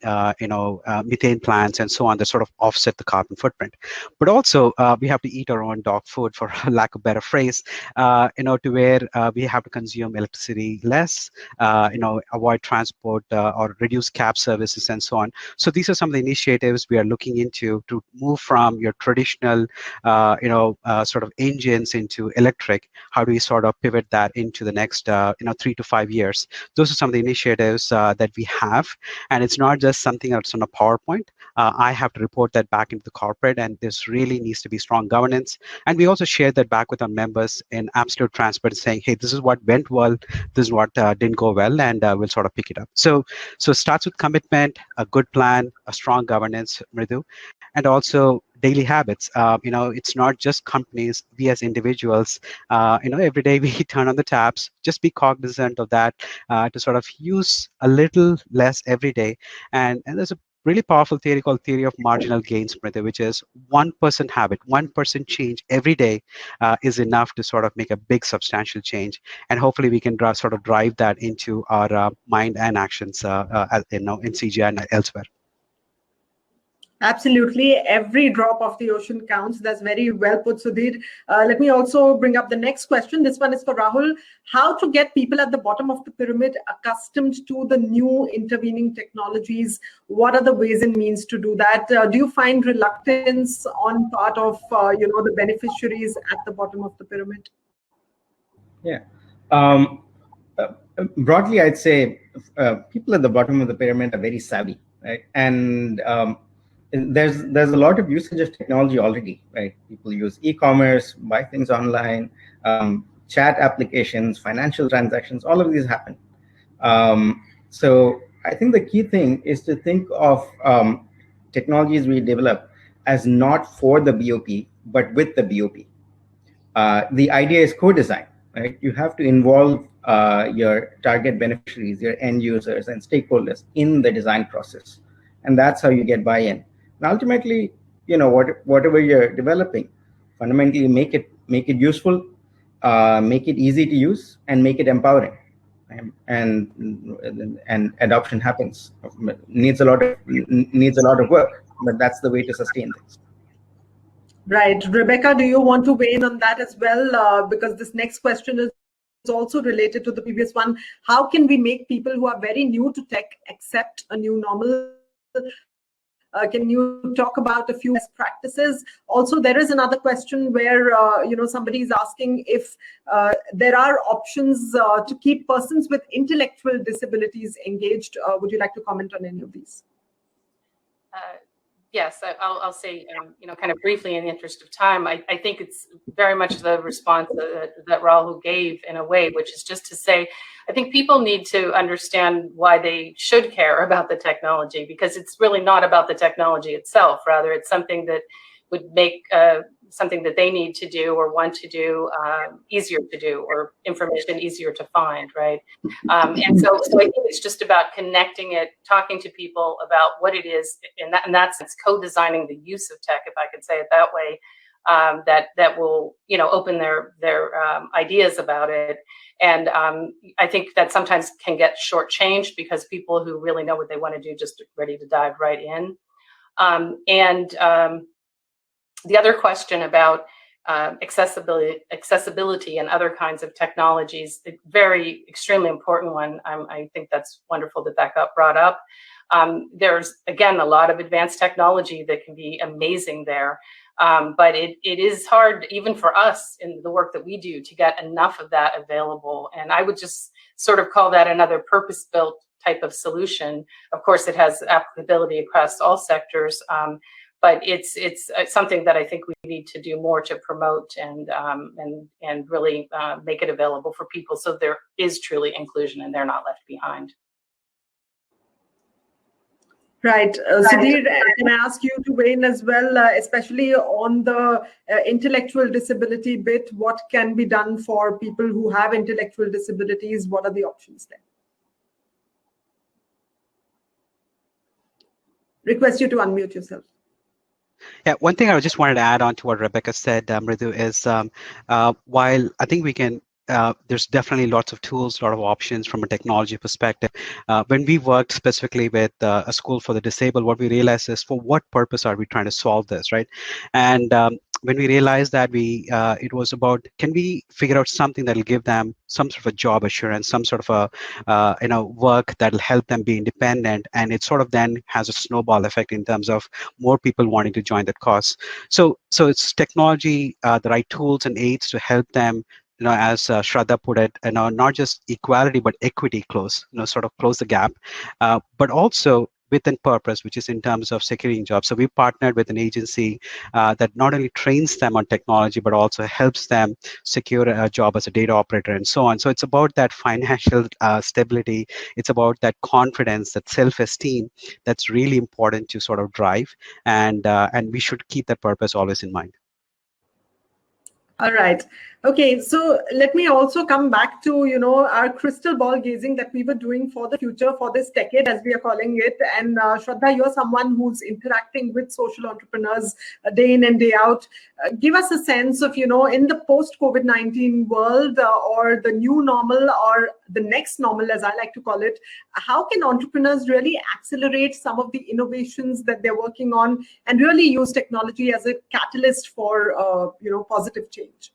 methane plants and so on that sort of offset the carbon footprint. But also we have to eat our own dog food, for lack of a better phrase, to where we have to consume electricity less, avoid transport or reduce cab services and so on. So these are some of the initiatives we are looking into to move from your traditional, sort of engines into electric. How do we sort of pivot that into the next, 3 to 5 years? Those are some of the initiatives that we have, and it's not just something that's on a PowerPoint. I have to report that back into the corporate, and this really needs to be strong governance. And we also share that back with our members in absolute transparency, saying, hey, this is what went well, this is what didn't go well, and we'll sort of pick it up. So it starts with commitment, a good plan, a strong governance, Mridu, and also daily habits. It's not just companies, we as individuals, every day we turn on the taps, just be cognizant of that, to sort of use a little less every day. And there's a really powerful theory called theory of marginal gains, which is 1% habit, 1% change every day is enough to sort of make a big substantial change. And hopefully we can sort of drive that into our mind and actions, in CGI and elsewhere. Absolutely. Every drop of the ocean counts. That's very well put, Sudhir. Let me also bring up the next question. This one is for Rahul. How to get people at the bottom of the pyramid accustomed to the new intervening technologies? What are the ways and means to do that? Do you find reluctance on part of, the beneficiaries at the bottom of the pyramid? Yeah. Broadly, I'd say people at the bottom of the pyramid are very savvy, right? And there's a lot of usage of technology already, right? People use e-commerce, buy things online, chat applications, financial transactions, all of these happen. So I think the key thing is to think of technologies we develop as not for the BOP, but with the BOP. The idea is co-design, right? You have to involve your target beneficiaries, your end users and stakeholders in the design process. And that's how you get buy-in. And ultimately, whatever you're developing, fundamentally make it useful, make it easy to use, and make it empowering. And adoption happens. Needs a lot of work, but that's the way to sustain things. Right. Rebecca, do you want to weigh in on that as well? Because this next question is also related to the previous one. How can we make people who are very new to tech accept a new normal? Can you talk about a few best practices? Also, there is another question where somebody is asking if there are options to keep persons with intellectual disabilities engaged. Would you like to comment on any of these? Yes, I'll say, kind of briefly in the interest of time, I think it's very much the response that Rahul gave in a way, which is just to say, I think people need to understand why they should care about the technology, because it's really not about the technology itself. Rather, it's something that would make something that they need to do or want to do easier to do, or information easier to find, right? And so I think it's just about connecting it, talking to people about what it is, and that's co-designing the use of tech, if I could say it that way, that will open their ideas about it. And I think that sometimes can get shortchanged because people who really know what they want to do just are ready to dive right in. The other question about accessibility and other kinds of technologies. A very extremely important one. I think that's wonderful that that got brought up. There's, again, a lot of advanced technology that can be amazing there. But it is hard, even for us in the work that we do, to get enough of that available. And I would just sort of call that another purpose-built type of solution. Of course, it has applicability across all sectors, but it's something that I think we need to do more to promote and really make it available for people, so there is truly inclusion and they're not left behind. Right. Sudhir, can I ask you to weigh in as well, especially on the intellectual disability bit? What can be done for people who have intellectual disabilities? What are the options there? Request you to unmute yourself. Yeah, one thing I just wanted to add on to what Rebecca said, Mridu, is while I think we can, there's definitely lots of tools, a lot of options from a technology perspective. When we worked specifically with a school for the disabled, what we realized is, for what purpose are we trying to solve this, right? And when we realized that it was about, can we figure out something that will give them some sort of a job assurance, some sort of a work that will help them be independent, and it sort of then has a snowball effect in terms of more people wanting to join that cause. So it's technology, the right tools and aids to help them, as Shraddha put it, not just equality but equity close, sort of close the gap, but also within purpose, which is in terms of securing jobs. So we partnered with an agency that not only trains them on technology, but also helps them secure a job as a data operator and so on. So it's about that financial stability. It's about that confidence, that self-esteem that's really important to sort of drive. And we should keep that purpose always in mind. All right. Okay, so let me also come back to, our crystal ball gazing that we were doing for the future, for this decade, as we are calling it. And Shraddha, you're someone who's interacting with social entrepreneurs day in and day out. Give us a sense of, in the post-COVID-19 world, or the new normal, or the next normal, as I like to call it, how can entrepreneurs really accelerate some of the innovations that they're working on and really use technology as a catalyst for, positive change?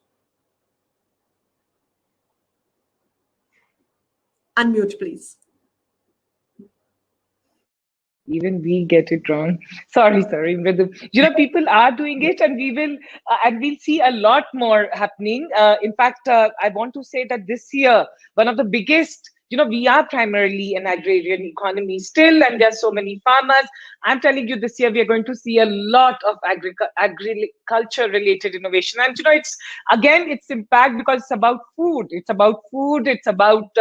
Unmute, please. Even we get it wrong. Sorry, Mridu. People are doing it, and we'll see a lot more happening. In fact, I want to say that this year, one of the biggest, we are primarily an agrarian economy still, and there's so many farmers. I'm telling you, this year we are going to see a lot of agriculture-related innovation. And it's impact because it's about food. It's about food. It's about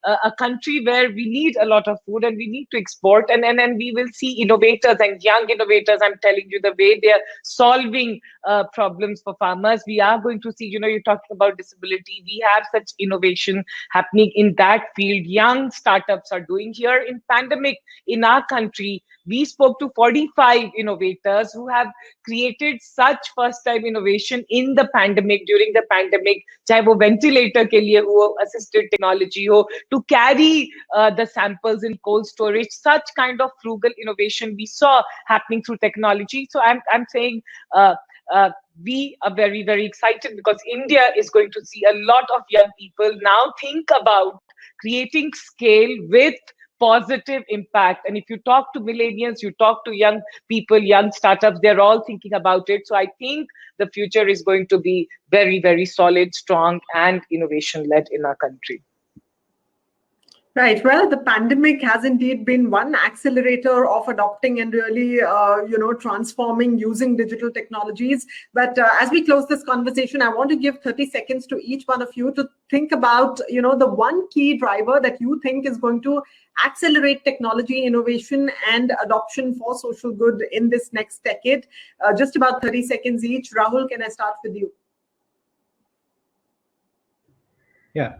a country where we need a lot of food and we need to export. And we will see innovators and young innovators. I'm telling you, the way they are solving problems for farmers. We are going to see, you're talking about disability. We have such innovation happening in that field. Young startups are doing here. In pandemic in our country, we spoke to 45 innovators who have created such first-time innovation in the pandemic, during the pandemic, chahe wo ventilator ke liye ho, assisted technology ho, to carry the samples in cold storage, such kind of frugal innovation we saw happening through technology. So I'm saying we are very, very excited because India is going to see a lot of young people now think about creating scale with positive impact. And if you talk to millennials, you talk to young people, young startups, they're all thinking about it. So I think the future is going to be very, very solid, strong, and innovation-led in our country. Right. Well, the pandemic has indeed been one accelerator of adopting and really, transforming using digital technologies. But as we close this conversation, I want to give 30 seconds to each one of you to think about, the one key driver that you think is going to accelerate technology innovation and adoption for social good in this next decade. Just about 30 seconds each. Rahul, can I start with you? Yeah,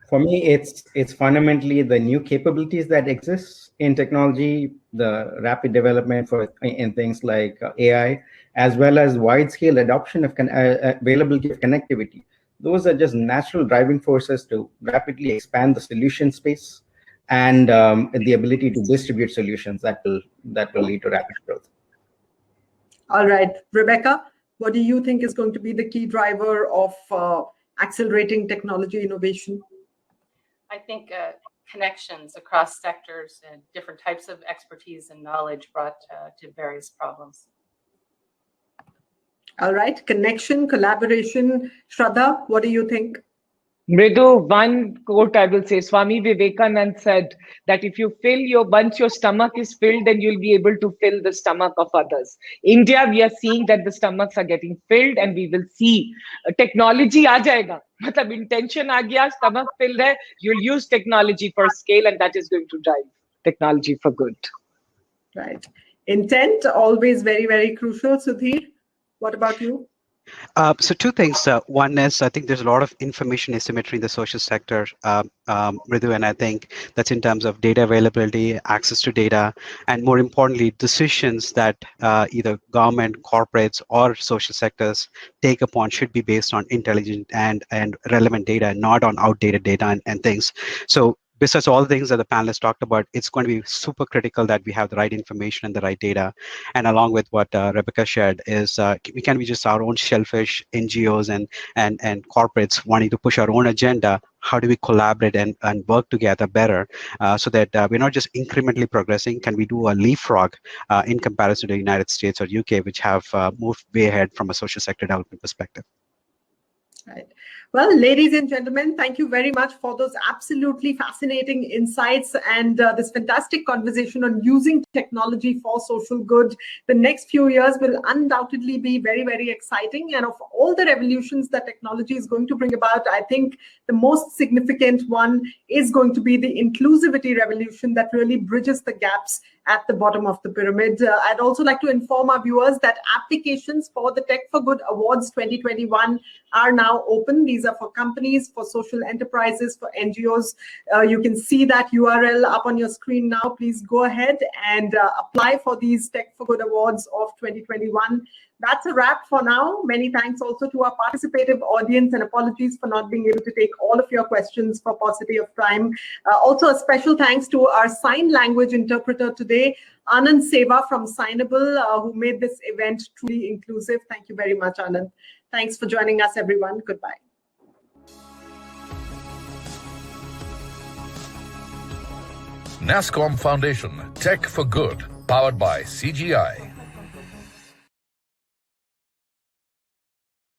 for me, it's fundamentally the new capabilities that exist in technology, the rapid development in things like AI, as well as wide-scale adoption of availability of connectivity. Those are just natural driving forces to rapidly expand the solution space and the ability to distribute solutions that will lead to rapid growth. All right, Rebecca, What do you think is going to be the key driver of accelerating technology innovation? I think connections across sectors and different types of expertise and knowledge brought to various problems. All right, connection, collaboration. Shraddha, what do you think? Mridu, one quote I will say, Swami Vivekanand said that if you once your stomach is filled, then you'll be able to fill the stomach of others. India, we are seeing that the stomachs are getting filled, and we will see technology aa jayega. Matlab intention aa gaya, stomach filled hai, you'll use technology for scale, and that is going to drive technology for good. Right. Intent, always very, very crucial. Sudhir, what about you? So two things. One is I think there's a lot of information asymmetry in the social sector, Mridu, and I think that's in terms of data availability, access to data, and more importantly, decisions that either government, corporates, or social sectors take upon should be based on intelligent and relevant data, not on outdated data and things. So besides all the things that the panelists talked about, it's going to be super critical that we have the right information and the right data. And along with what Rebecca shared is we can be just our own shellfish NGOs and corporates wanting to push our own agenda. How do we collaborate and work together better so that we're not just incrementally progressing? Can we do a leapfrog in comparison to the United States or UK, which have moved way ahead from a social sector development perspective? Right. Well, ladies and gentlemen, thank you very much for those absolutely fascinating insights and this fantastic conversation on using technology for social good. The next few years will undoubtedly be very, very exciting. And of all the revolutions that technology is going to bring about, I think the most significant one is going to be the inclusivity revolution that really bridges the gaps at the bottom of the pyramid. I'd also like to inform our viewers that applications for the Tech for Good Awards 2021 are now open. These are for companies, for social enterprises, for NGOs. You can see that URL up on your screen now. Please go ahead and apply for these Tech for Good Awards of 2021. That's a wrap for now. Many thanks also to our participative audience, and apologies for not being able to take all of your questions for paucity of time. Also, a special thanks to our sign language interpreter today, Anand Seva from Signable, who made this event truly inclusive. Thank you very much, Anand. Thanks for joining us, everyone. Goodbye. Nasscom Foundation, Tech for Good, powered by CGI.